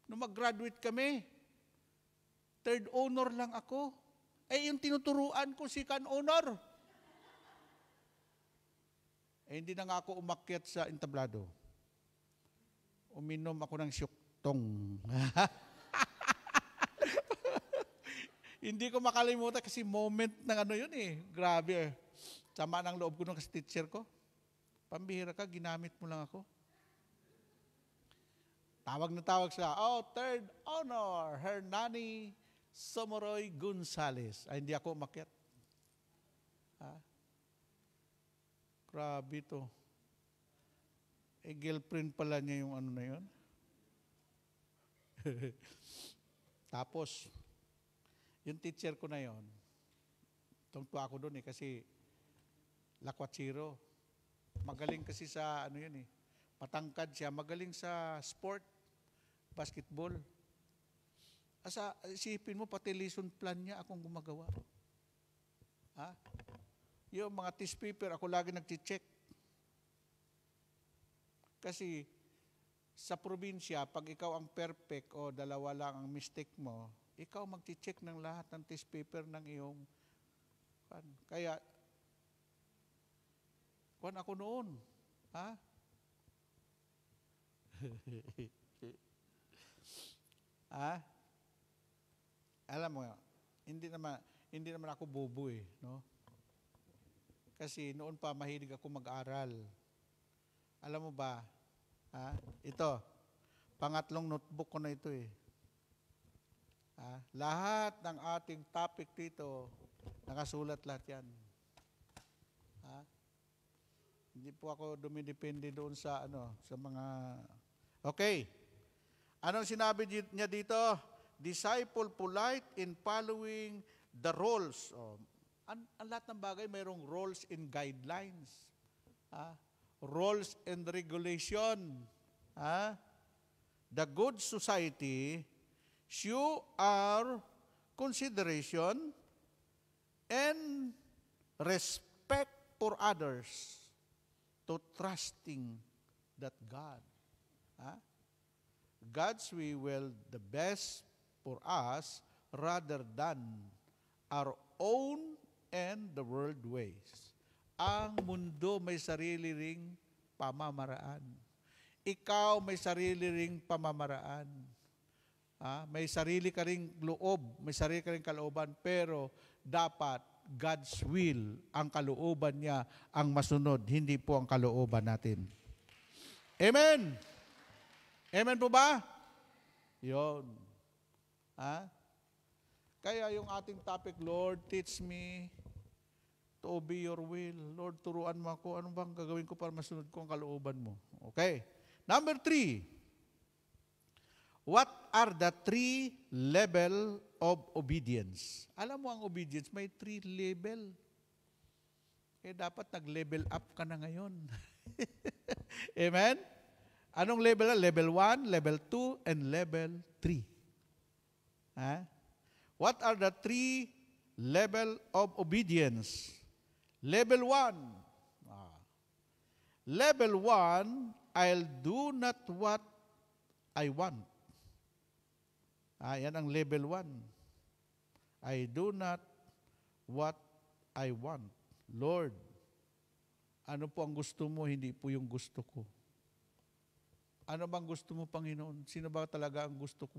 Nung mag-graduate kami, third honor lang ako. Yung tinuturuan ko, second honor. Hindi na nga ako umakyat sa entablado. Uminom ako ng syuktong. Hindi ko makalimutan kasi moment ng yun eh. Grabe. Sama ng loob ko nung kasi teacher ko. Pambihira ka, ginamit mo lang ako. Tawag na tawag siya, third honor, Hernani Somoroy Gonzales. Hindi ako umakyat. Grabe to. Girlfriend pala niya yung na yun. Tapos, yung teacher ko na yun, tungtuwa ako doon kasi lakwatsiro. Magaling kasi sa yun eh. Patangkad siya, magaling sa sport, basketball. Isipin mo, pati lesson plan niya akong gumagawa. Yung mga test paper, ako lagi nag-check. Kasi sa probinsya, pag ikaw ang perfect o dalawa lang ang mistake mo, ikaw mag-check ng lahat ng test paper ng iyong kaya ako noon. Alam mo, hindi naman ako bobo eh, no? Kasi noon pa mahilig ako mag-aral. Alam mo ba, ito, pangatlong notebook ko na ito eh. Lahat ng ating topic dito, nakasulat lahat yan. Hindi po ako dumidepende doon sa sa mga... Okay. Anong sinabi niya dito? Disciple polite in following the rules. Ang lahat ng bagay mayroong rules and guidelines. Rules and regulation. The good society show our consideration and respect for others to trusting that God's will the best for us rather than our own and the world ways. Ang mundo may sarili ring pamamaraan. Ikaw may sarili ring pamamaraan. May sarili ka ring loob, may sarili ka ring kalooban, pero dapat God's will, ang kalooban niya, ang masunod, hindi po ang kalooban natin. Amen? Amen po ba? Yun. Kaya yung ating topic, Lord, teach me to obey your will. Lord, turuan mo ako. Ano bang gagawin ko para masunod ko ang kalooban mo? Okay. Number 3. What are the 3 level of obedience? Alam mo, ang obedience may 3 level. Dapat nag-level up ka na ngayon. Amen? Anong level? Level 1, level 2, and level 3. What are the 3 level of obedience? Level 1. Level 1, I'll do not what I want. Yan ang level 1. I do not what I want. Lord, ano po ang gusto mo, hindi po yung gusto ko. Ano bang gusto mo, Panginoon? Sino ba talaga ang gusto ko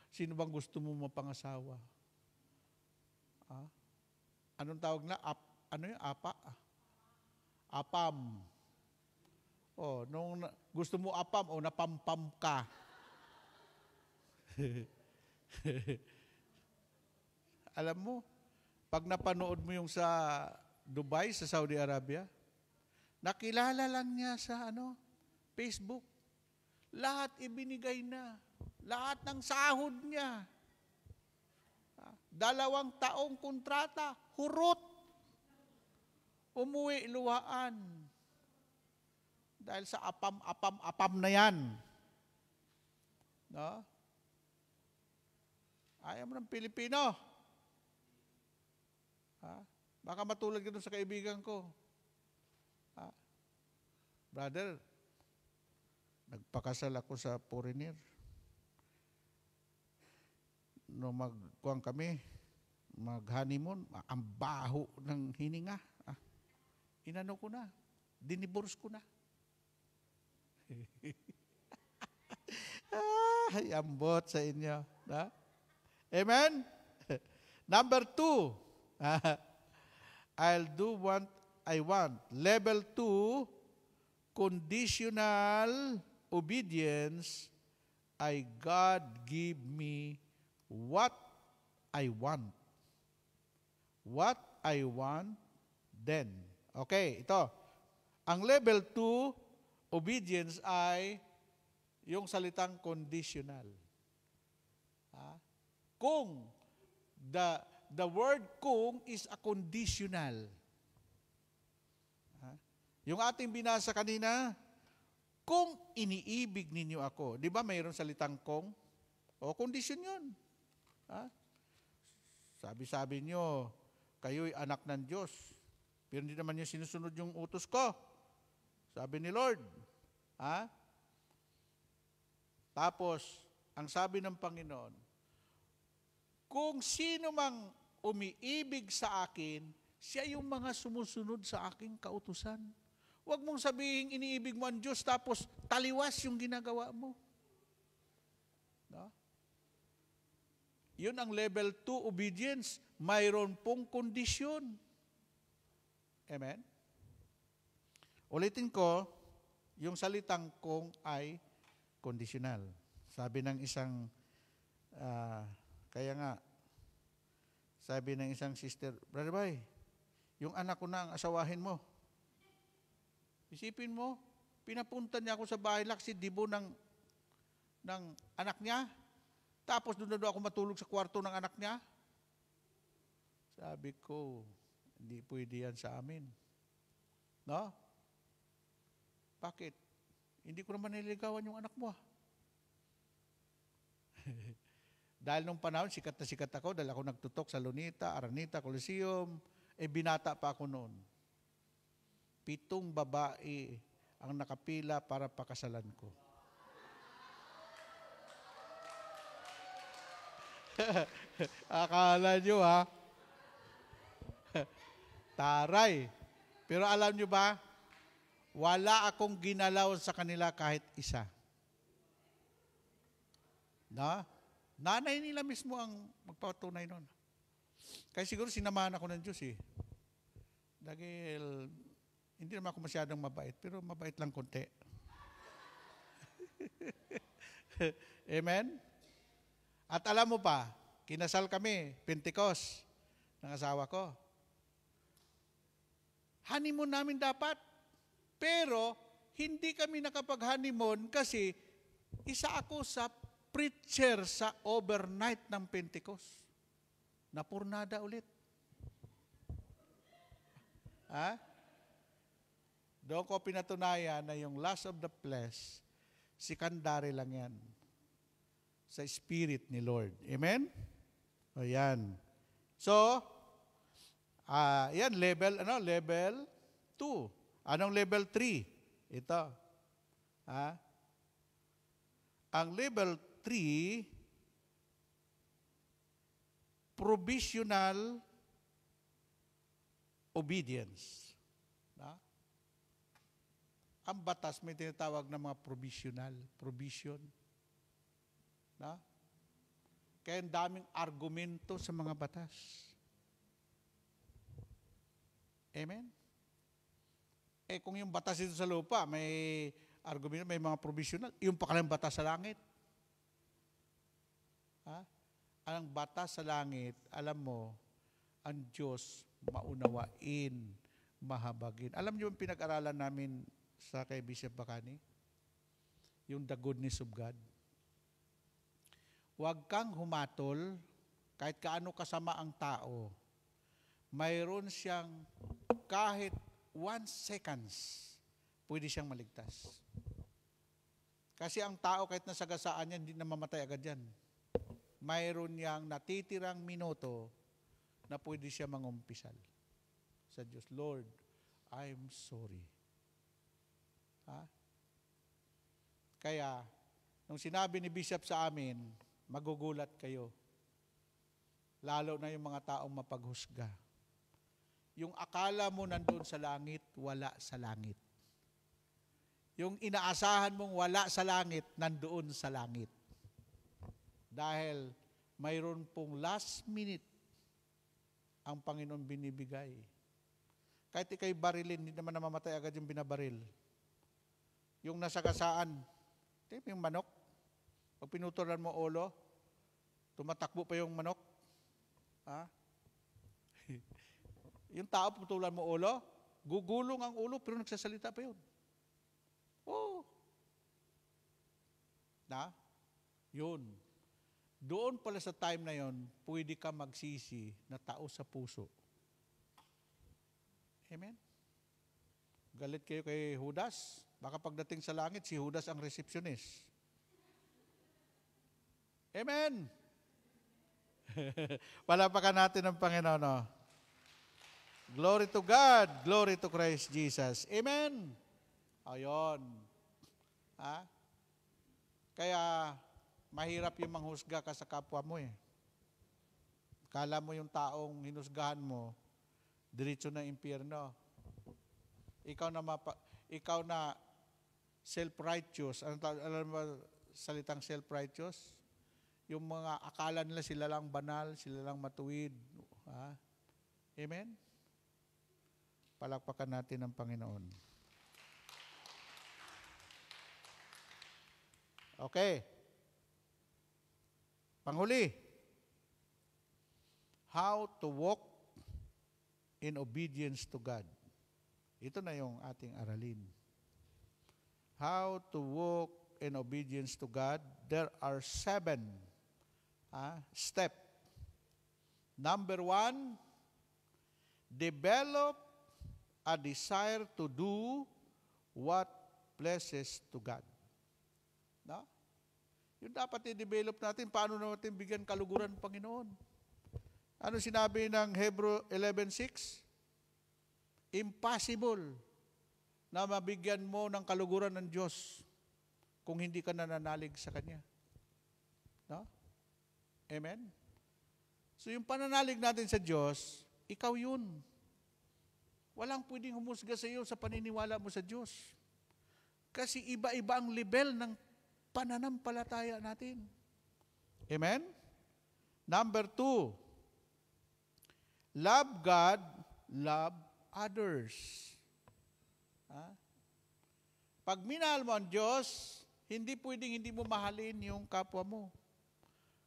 sino bang gusto mo mapangasawa? Anong tawag na? Ano yung apa? Apam. Nung gusto mo apam, napampam ka. Alam mo, pag napanood mo yung sa Dubai, sa Saudi Arabia, nakilala lang niya sa Facebook. Lahat ibinigay na. Lahat ng sahod niya. 2 taong kontrata, hurot. Umuwi luhaan. Dahil sa apam na yan. No? Ayaw mo ng Pilipino. Baka matulad ka dun sa kaibigan ko. Brother, nagpakasal ako sa foreigner. Nung magkuhan kami, mag-honeymoon, ang baho ng hininga. Inano ko na, diniborce ko na. Ambot sa inyo. Amen? Number 2, I'll do what I want. Level 2, conditional obedience. God give me what I want. What I want, then. Okay, ito. Ang level 2, obedience ay yung salitang conditional. Kung, the word kung is a conditional. Yung ating binasa kanina, kung iniibig ninyo ako. Di ba mayroon salitang kung? Kondisyon yun. Sabi-sabi nyo, kayo'y anak ng Diyos. Pero hindi naman nyo sinusunod yung utos ko. Sabi ni Lord. Tapos, ang sabi ng Panginoon, kung sino mang umiibig sa akin, siya yung mga sumusunod sa aking kautusan. Huwag mong sabihin iniibig mo ang Diyos tapos taliwas yung ginagawa mo. No? Yun ang level 2 obedience. Mayroon pong kondisyon. Amen? Ulitin ko, yung salitang kung ay conditional. Sabi ng isang, kaya nga, sabi ng isang sister, Brother Bay, yung anak ko na ang asawahin mo. Isipin mo, pinapunta niya ako sa bahay Dibo ng anak niya. Tapos doon ako matulog sa kwarto ng anak niya. Sabi ko, hindi pwede yan sa amin. No? Bakit? Hindi ko naman nililigawan yung anak mo. Dahil nung panahon, sikat na sikat ako, dahil ako nagtutok sa Lunita, Aranita, Coliseum, binata pa ako noon. 7 babae ang nakapila para pakasalan ko. Akala nyo taray. Pero alam nyo ba, wala akong ginalaw sa kanila kahit isa. Nanay nila mismo ang magpatunay nun. Kaya siguro sinamahan ako ng Diyos Dahil hindi naman ako masyadong mabait, pero mabait lang konti. Amen? At alam mo pa, kinasal kami, Pentecost, ng asawa ko. honeymoon namin dapat. Pero, hindi kami nakapag-honeymoon kasi isa ako sa preacher sa overnight ng Pentecost. Napurnada ulit. Ha? Doon ko pinatunayan na yung lust of the flesh, secondary lang yan sa spirit ni Lord. Amen? O yan. So, yan, level 2. Anong level 3? Ito. Ang level 3, provisional obedience. Ang batas may tinatawag na mga provision. Kaya ang daming argumento sa mga batas. Amen? Kung yung batas dito sa lupa, may argumento, may mga provisional, yung pakalang batas sa langit. Ang batas sa langit, alam mo, ang Diyos maunawain, mahabagin. Alam niyo yung pinag-aralan namin sa kay Bishop Bacani? Yung the goodness of God. Huwag kang humatol kahit kaano kasama ang tao. Mayroon siyang kahit 1 seconds, pwede siyang maligtas. Kasi ang tao kahit nasagasaan yan, hindi na mamatay agad yan. Mayroon niyang natitirang minuto na pwede siya mangumpisal sa Diyos. Lord, I'm sorry. Kaya, nung sinabi ni Bishop sa amin, magugulat kayo. Lalo na yung mga taong mapaghusga. Yung akala mo nandun sa langit, wala sa langit. Yung inaasahan mong wala sa langit, nandoon sa langit. Dahil mayroon pong last minute ang Panginoon binibigay. Kahit ikay barilin, hindi naman namamatay agad yung binabaril. Yung nasagasaan, yung manok, pag pinutulan mo ulo, tumatakbo pa yung manok. Yung tao, putulan mo ulo, gugulong ang ulo, pero nagsasalita pa yun. Oo. Yun. Doon pala sa time na yon, pwede ka magsisi na tao sa puso. Amen? Galit kayo kay Judas. Baka pagdating sa langit, si Judas ang receptionist. Amen? Palapakan natin ang Panginoon. No? Glory to God. Glory to Christ Jesus. Amen? Ayon. Kaya, mahirap yung manghusga ka sa kapwa mo eh. Kala mo yung taong hinusgahan mo, diretso na impyerno. Ikaw na self-righteous. Alam mo salitang self-righteous? Yung mga akala nila sila lang banal, sila lang matuwid. Amen? Palakpakan natin ang Panginoon. Okay. Panghuli, how to walk in obedience to God. Ito na yung ating aralin. How to walk in obedience to God. There are 7 steps. Number 1, develop a desire to do what pleases to God. No? Yung dapat i-develop natin, paano natin bigyan kaluguran ng Panginoon? Ano sinabi ng Hebrew 11:6? Impossible na mabigyan mo ng kaluguran ng Diyos kung hindi ka nananalig sa Kanya. No? Amen? So yung pananalig natin sa Diyos, ikaw yun. Walang pwedeng humusga sa iyo sa paniniwala mo sa Diyos. Kasi iba-iba ang level ng pananampalataya natin. Amen? Number 2, love God, love others. Pag minahal mo ang Diyos, hindi pwedeng hindi mo mahalin yung kapwa mo.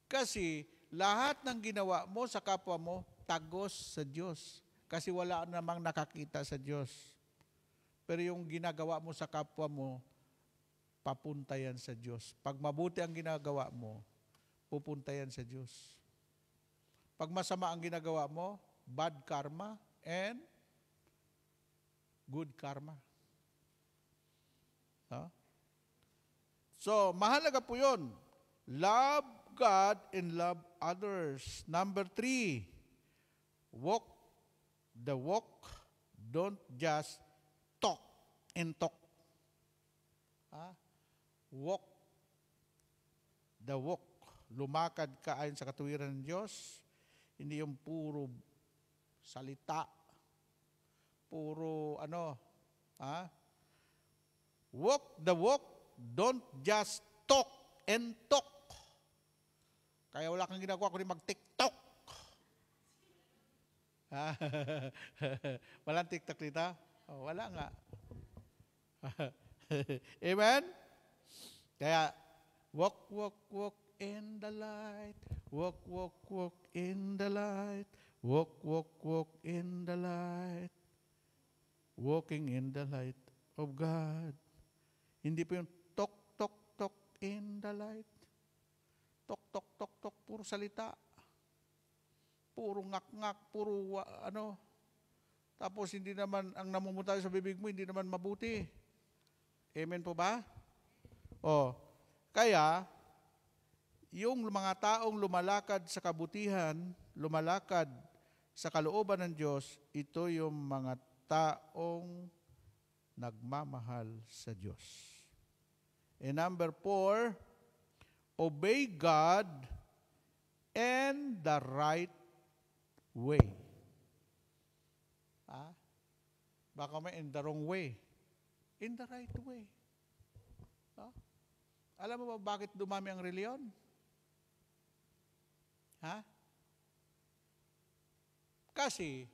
Kasi lahat ng ginawa mo sa kapwa mo, tagos sa Diyos. Kasi wala namang nakakita sa Diyos. Pero yung ginagawa mo sa kapwa mo, papunta yan sa Diyos. Pag mabuti ang ginagawa mo, pupunta yan sa Diyos. Pag masama ang ginagawa mo, bad karma and good karma. So, mahalaga po yun. Love God and love others. Number 3, walk the walk. Don't just talk and talk. Walk the walk. Lumakad ka ayon sa katuwiran ng Diyos. Hindi yung puro salita. Puro walk the walk. Don't just talk and talk. Kaya wala kang ginagawa kundi mag-TikTok. Walang TikTok dito? Oh, wala nga. Amen? Kaya, walk, walk, walk in the light. Walk, walk, walk in the light. Walk, walk, walk in the light. Walking in the light of God. Hindi po yung tok, tok, tok in the light. Tok, tok, tok, tok, puro salita. Puro ngak-ngak, puro Tapos hindi naman, ang namumuntay sa bibig mo, hindi naman mabuti. Amen po ba? Kaya, yung mga taong lumalakad sa kabutihan, lumalakad sa kalooban ng Diyos, ito yung mga taong nagmamahal sa Diyos. And number 4, obey God and the right way. Baka may in the wrong way. In the right way. Alam mo ba bakit dumami ang reliyon? Kasi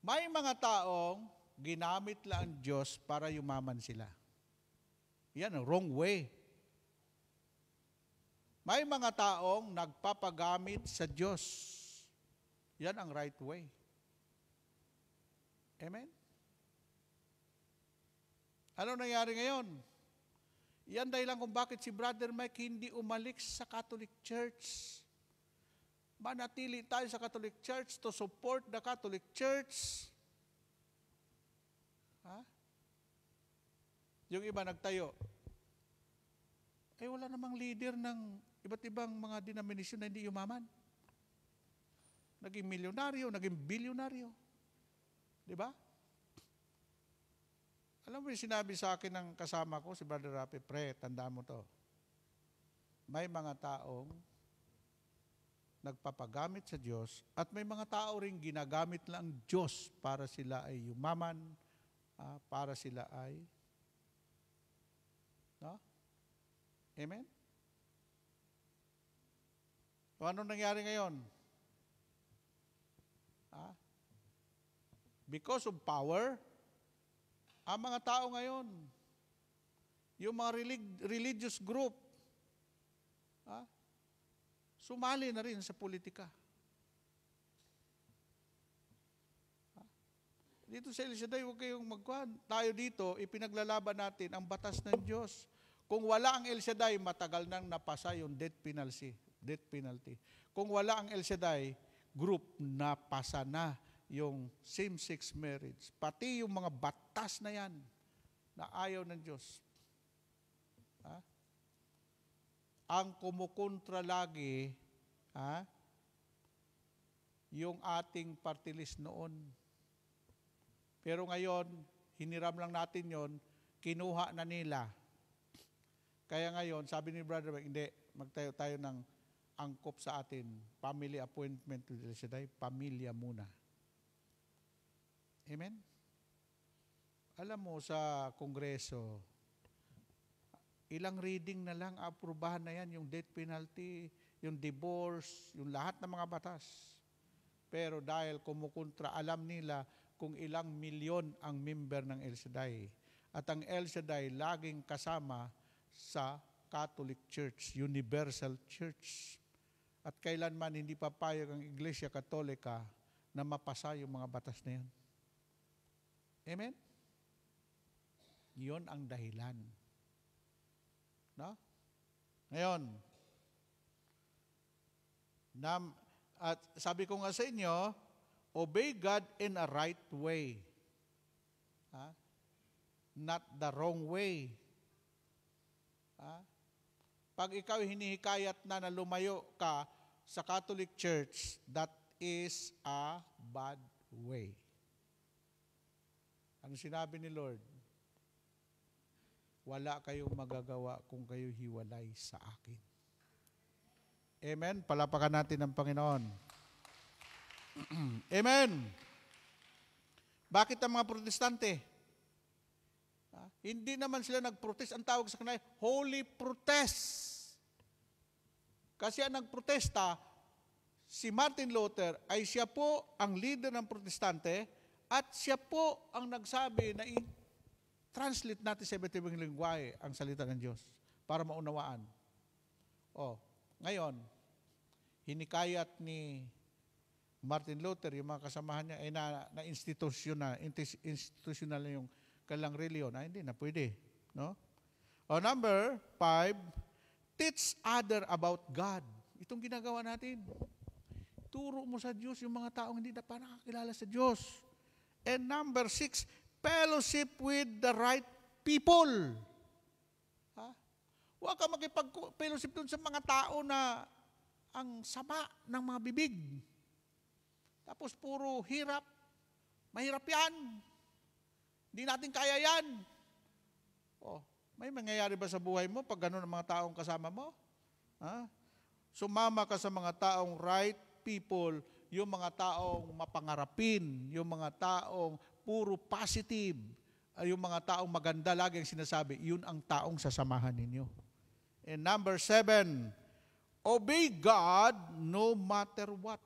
may mga taong ginamit lang ang Diyos para yumaman sila. Yan ang wrong way. May mga taong nagpapagamit sa Diyos. Yan ang right way. Amen? Ano nangyari ngayon? Yan dahilan kung bakit si Brother Mike hindi umalik sa Catholic Church. Manatili tayo sa Catholic Church to support the Catholic Church. Yung iba nagtayo. Wala namang leader ng iba't ibang mga denomination na hindi yumaman. Naging milyonaryo, naging bilyonaryo. Di ba? Alam mo yung sinabi sa akin ng kasama ko, si Brother Rafi, pre, tandaan mo to. May mga taong nagpapagamit sa Diyos at may mga tao rin ginagamit lang ang Diyos para sila ay yumaman, para sila ay Amen? O anong nangyari ngayon? Because of power, ang mga tao ngayon, yung mga religious group, sumali na rin sa politika. Dito sa El Shaddai, huwag kayong magkuhan. Tayo dito, ipinaglalaban natin ang batas ng Diyos. Kung wala ang El Shaddai, matagal nang napasa yung death penalty. Kung wala ang El Shaddai, group, napasa na yung same-sex marriage. Pati yung mga batas na yan na ayaw ng Diyos. Ang kumukontra lagi, yung ating party list noon. Pero ngayon, hiniram lang natin yon, kinuha na nila. Kaya ngayon, sabi ni Brother Mike, hindi, magtayo tayo ng angkop sa atin. Family appointment to El Shaddai, pamilya muna. Amen? Alam mo, sa Kongreso, ilang reading na lang, aprubahan na yan, yung death penalty, yung divorce, yung lahat ng mga batas. Pero dahil kumukontra, alam nila kung ilang milyon ang member ng El Shaddai. At ang El Shaddai laging kasama sa Catholic Church, Universal Church. At kailanman hindi papayag ang Iglesia Katolika na mapasa yung mga batas na yan. Amen? Yun ang dahilan. No? Ngayon, at sabi ko nga sa inyo, obey God in a right way. Not the wrong way. Pag ikaw hinihikayat na lumayo ka sa Catholic Church, that is a bad way. Ano sinabi ni Lord? Wala kayong magagawa kung kayo hiwalay sa akin. Amen? Palapakan natin ang Panginoon. Amen? Bakit ang mga protestante? Hindi naman sila nag-protest. Ang tawag sa kanila, holy protest. Kasi ang nagprotesta, si Martin Luther, ay siya po ang leader ng protestante at siya po ang nagsabi na i-translate natin sa iba't ibang lingwahe ang salita ng Diyos para maunawaan. Ngayon, hinikayat ni Martin Luther, yung mga kasamahan niya, ay institutional na yung kailang reliyon. Hindi na pwede. No? Number 5, teach other about God. Itong ginagawa natin. Turo mo sa Diyos yung mga taong hindi na pa nakakilala sa Diyos. And number 6, fellowship with the right people. Huwag ka makipag-fellowship dun sa mga tao na ang sama ng mga bibig. Tapos puro hirap. Mahirap yan. Hindi natin kaya yan. May mangyayari ba sa buhay mo pag gano'n ang mga taong kasama mo? Sumama ka sa mga taong right people, yung mga taong mapangarapin, yung mga taong puro positive, yung mga taong maganda, lagi ang sinasabi, yun ang taong sasamahan ninyo. And number 7, obey God no matter what.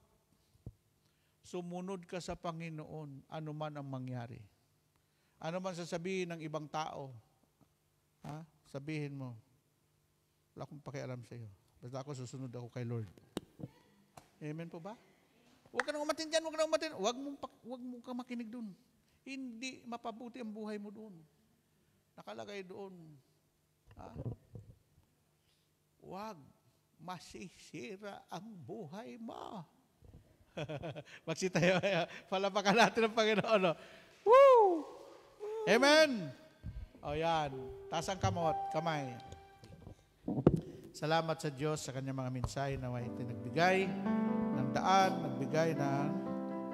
Sumunod ka sa Panginoon, ano man ang mangyari. Ano man sasabihin ng ibang tao, sabihin mo, wala akong pakialam sa iyo. Basta ako susunod ako kay Lord. Amen po ba? Huwag ka nang umatin dyan, huwag ka nang umatin. Huwag mo ka makinig dun. Hindi mapabuti ang buhay mo doon. Nakalagay doon. Huwag masisira ang buhay mo. Magsitayo. Palapakan natin ang Panginoon. Woo! Amen! Yan. Taas ang kamay. Salamat sa Diyos sa kanyang mga mensahe na may nagbigay ng daan, nagbigay ng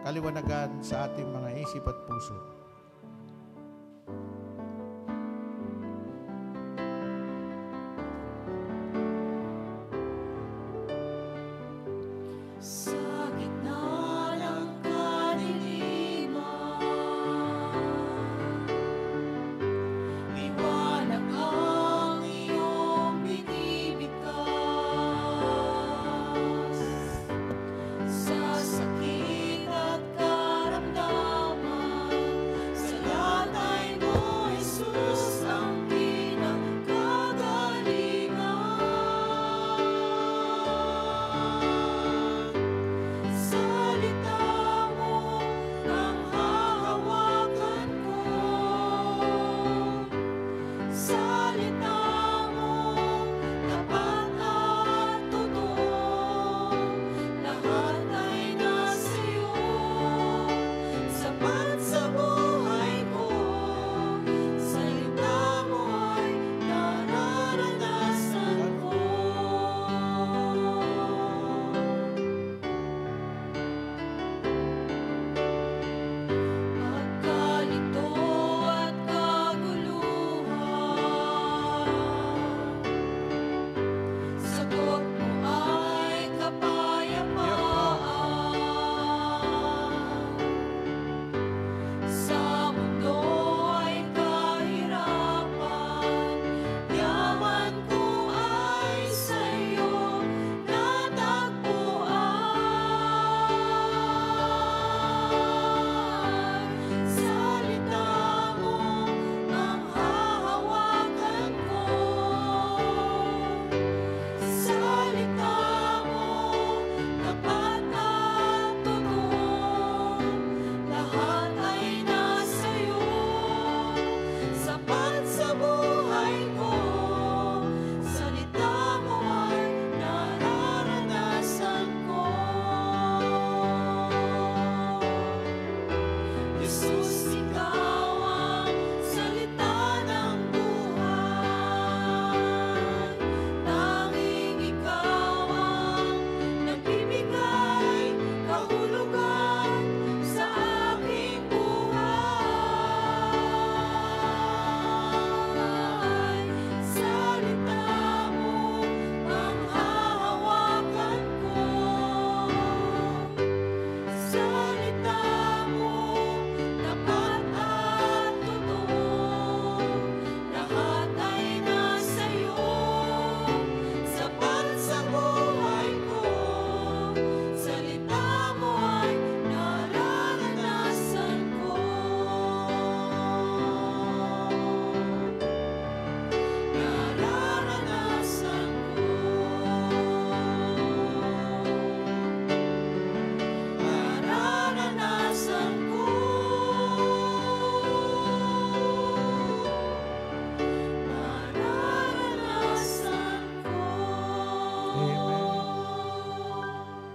kaliwanagan sa ating mga isip at puso. Sa gitna ng kadiliman, liwanag ang iyong binibigkas. Sa sakit at karamdaman,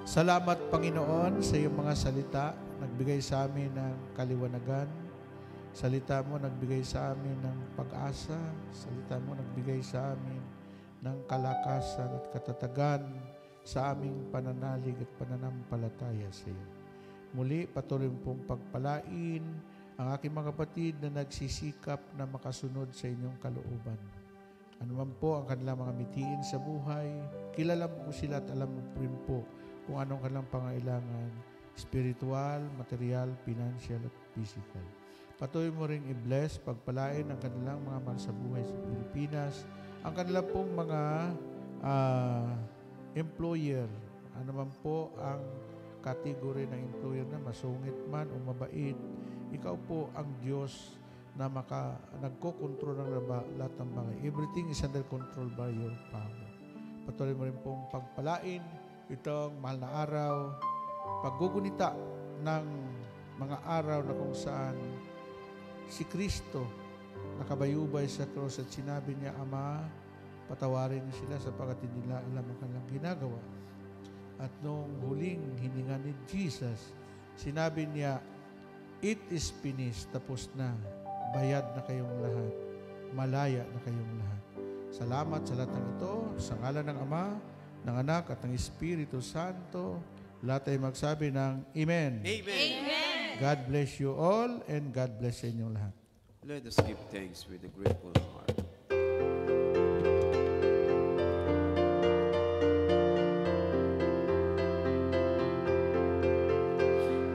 Salamat, Panginoon, sa iyong mga salita. Nagbigay sa amin ng kaliwanagan. Salita mo nagbigay sa amin ng pag-asa. Salita mo nagbigay sa amin ng kalakasan at katatagan sa aming pananalig at pananampalataya sa iyo. Muli, patuloy mo pong pagpalain ang aking mga kapatid na nagsisikap na makasunod sa inyong kalooban. Ano man po ang kanilang mga mitiin sa buhay, kilala mo sila at alam mo rin po kung anong kanilang pangailangan, spiritual, material, financial at physical. Patuloy mo rin i-bless, pagpalain ang kanilang mga mahal sa buhay sa Pilipinas, ang kanilang pong mga employer, ano man po ang kategory ng employer na masungit man o mabait, ikaw po ang Diyos na nagko-control ng lahat ng bagay. Everything is under control by your power. Patuloy mo rin pong pagpalain itong mahal na araw, paggugunita ng mga araw na kung saan si Kristo nakabayubay sa krus at sinabi niya, Ama, patawarin niyo sila sapagkat hindi nila alam ang kanilang ginagawa. At nung huling hininga ni Jesus, sinabi niya, it is finished, tapos na, bayad na kayong lahat, malaya na kayong lahat. Salamat sa lahat ng ito, sa ngalan ng Ama, ng Anak at ng Espiritu Santo, lahat ay magsabi ng Amen. Amen. God bless you all and God bless sa inyong lahat. Let us give thanks with a grateful heart.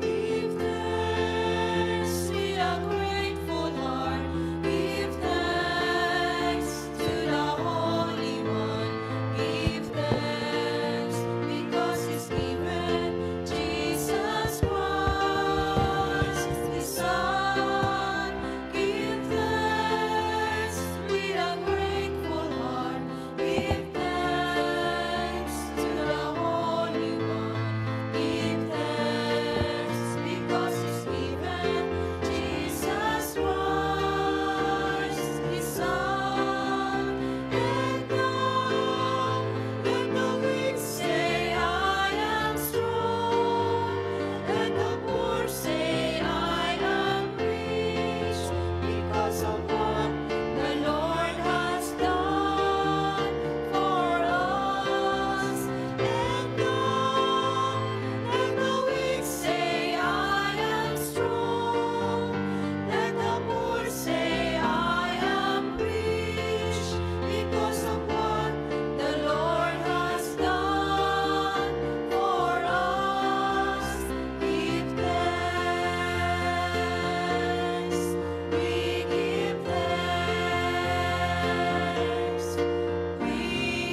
Give thanks with a grateful heart. Give thanks to the Holy One. Give thanks because He's given Jesus Christ, His Son. Give thanks with a grateful heart. Give thanks to the Holy One. Give thanks because He's given Jesus Christ, His Son. And now let the weak say, I am strong. Let the poor say, I am rich, because of what the Lord has done for us. And now let the weak say, I am strong. Let the poor say, I am rich, because of what the Lord has done for us. Give thanks, we give thanks, we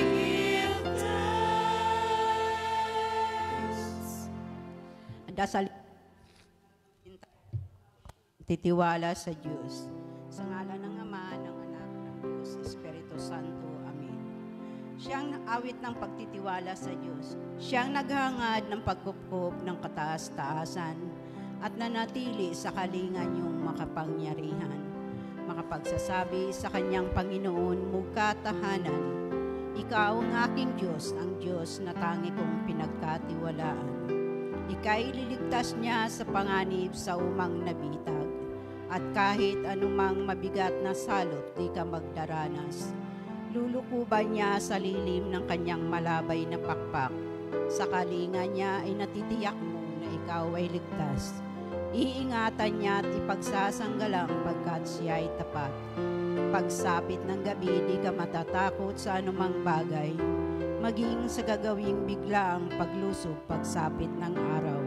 give thanks. Ang dasal, titiwala sa Diyos. Sa ngalan ng Ama, ng Anak, ng Diyos, Espiritu Santo. Amen. Siyang awit ng pagtitiwala sa Diyos. Siyang naghangad ng pagkupkup ng kataas-taasan at nanatili sa kalingan yung makapangyarihan. Makapagsasabi sa kanyang Panginoon, mugkatahanan. Ikaw ang aking Diyos, ang Diyos na tangi kong pinagkatiwalaan. Ika'y liligtas niya sa panganib sa umang nabitag. At kahit anumang mabigat na salot, di ka magdaranas. Lulukuban niya sa lilim ng kanyang malabay na pakpak. Sa kalinga niya ay natitiyak mo na ikaw ay ligtas. Iingatan niya at ipagsasanggalang pagkat siya ay tapat. Pagsapit ng gabi, di ka matatakot sa anumang bagay. Maging sa gagawing biglaang paglusog pagsapit ng araw.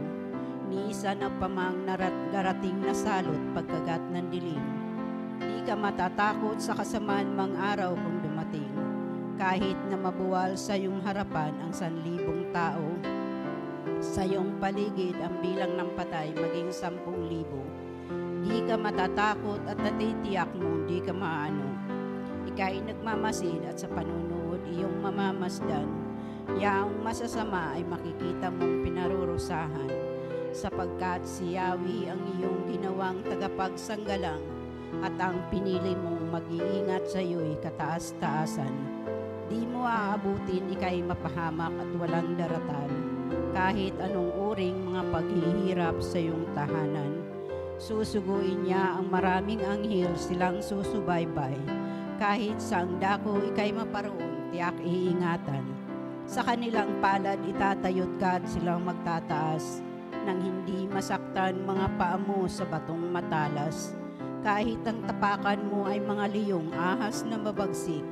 Ni isa na pamang darating na salot pagkagat ng dilim. Di ka matatakot sa kasamaan mang araw kung dumating. Kahit na mabuwal sa iyong harapan ang 1,000 tao, sa iyong paligid ang bilang ng patay maging 10,000. Di ka matatakot at natitiyak mo di ka maano. Ika'y nagmamasid at sa panunood iyong mamamasdan. Yaong masasama ay makikita mong pinarurusahan, sapagkat si Yahweh ang iyong ginawang tagapagsanggalang at ang pinili mong mag-iingat sa iyo'y kataas-taasan. Di mo aabutin ika'y mapahamak at walang daratan. kahit anong uring mga paghihirap sa iyong tahanan. Susuguin niya ang maraming anghel silang susubaybay. Kahit saang dako ikay maparoon, tiyak iingatan. Sa kanilang palad itatayot ka at silang magtataas, nang hindi masaktan mga paa mo sa batong matalas. Kahit ang tapakan mo ay mga liyong ahas na mabagsik,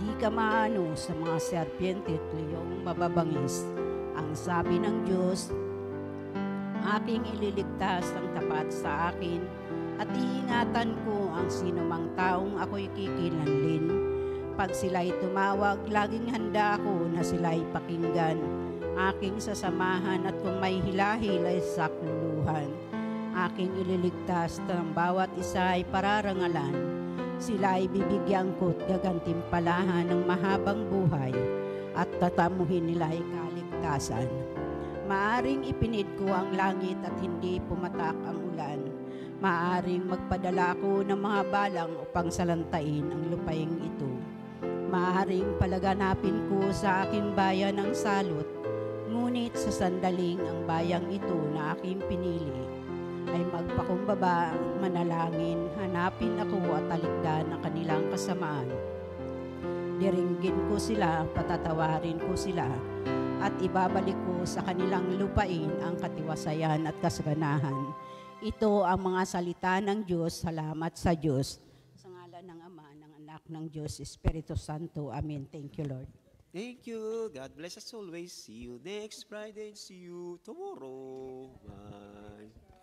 di ka maano sa mga serpiente at liyong mababangis. Ang sabi ng Diyos, aking ililigtas ang tapat sa akin, at iingatan ko ang sinumang taong ako'y kikilanlin. Pag sila'y tumawag, laging handa ako na sila'y pakinggan. Aking sasamahan at kung may hilahil ay sakluluhan. Aking ililigtas ng bawat isa ay pararangalan. Sila ay bibigyan ko't gagantimpalahan ng mahabang buhay at tatamuhin nila ay kaligtasan. Maaring ipinid ko ang langit at hindi pumatak ang ulan. Maaring magpadala ko ng mga balang upang salantain ang lupaing ito. Maaring palaganapin ko sa aking bayan ang salot, ngunit sa sandaling ang bayang ito na aking pinili ay magpakumbaba, manalangin, hanapin ako at talikdan ang kanilang kasamaan. Diringgin ko sila, patatawarin ko sila, at ibabalik ko sa kanilang lupain ang katiwasayan at kasaganahan. Ito ang mga salita ng Diyos. Salamat sa Diyos. Sa ngalan ng Ama, ng Anak, ng Diyos, Espiritu Santo. Amen. Thank you, Lord. Thank you. God bless us always. See you next Friday and see you tomorrow. Bye.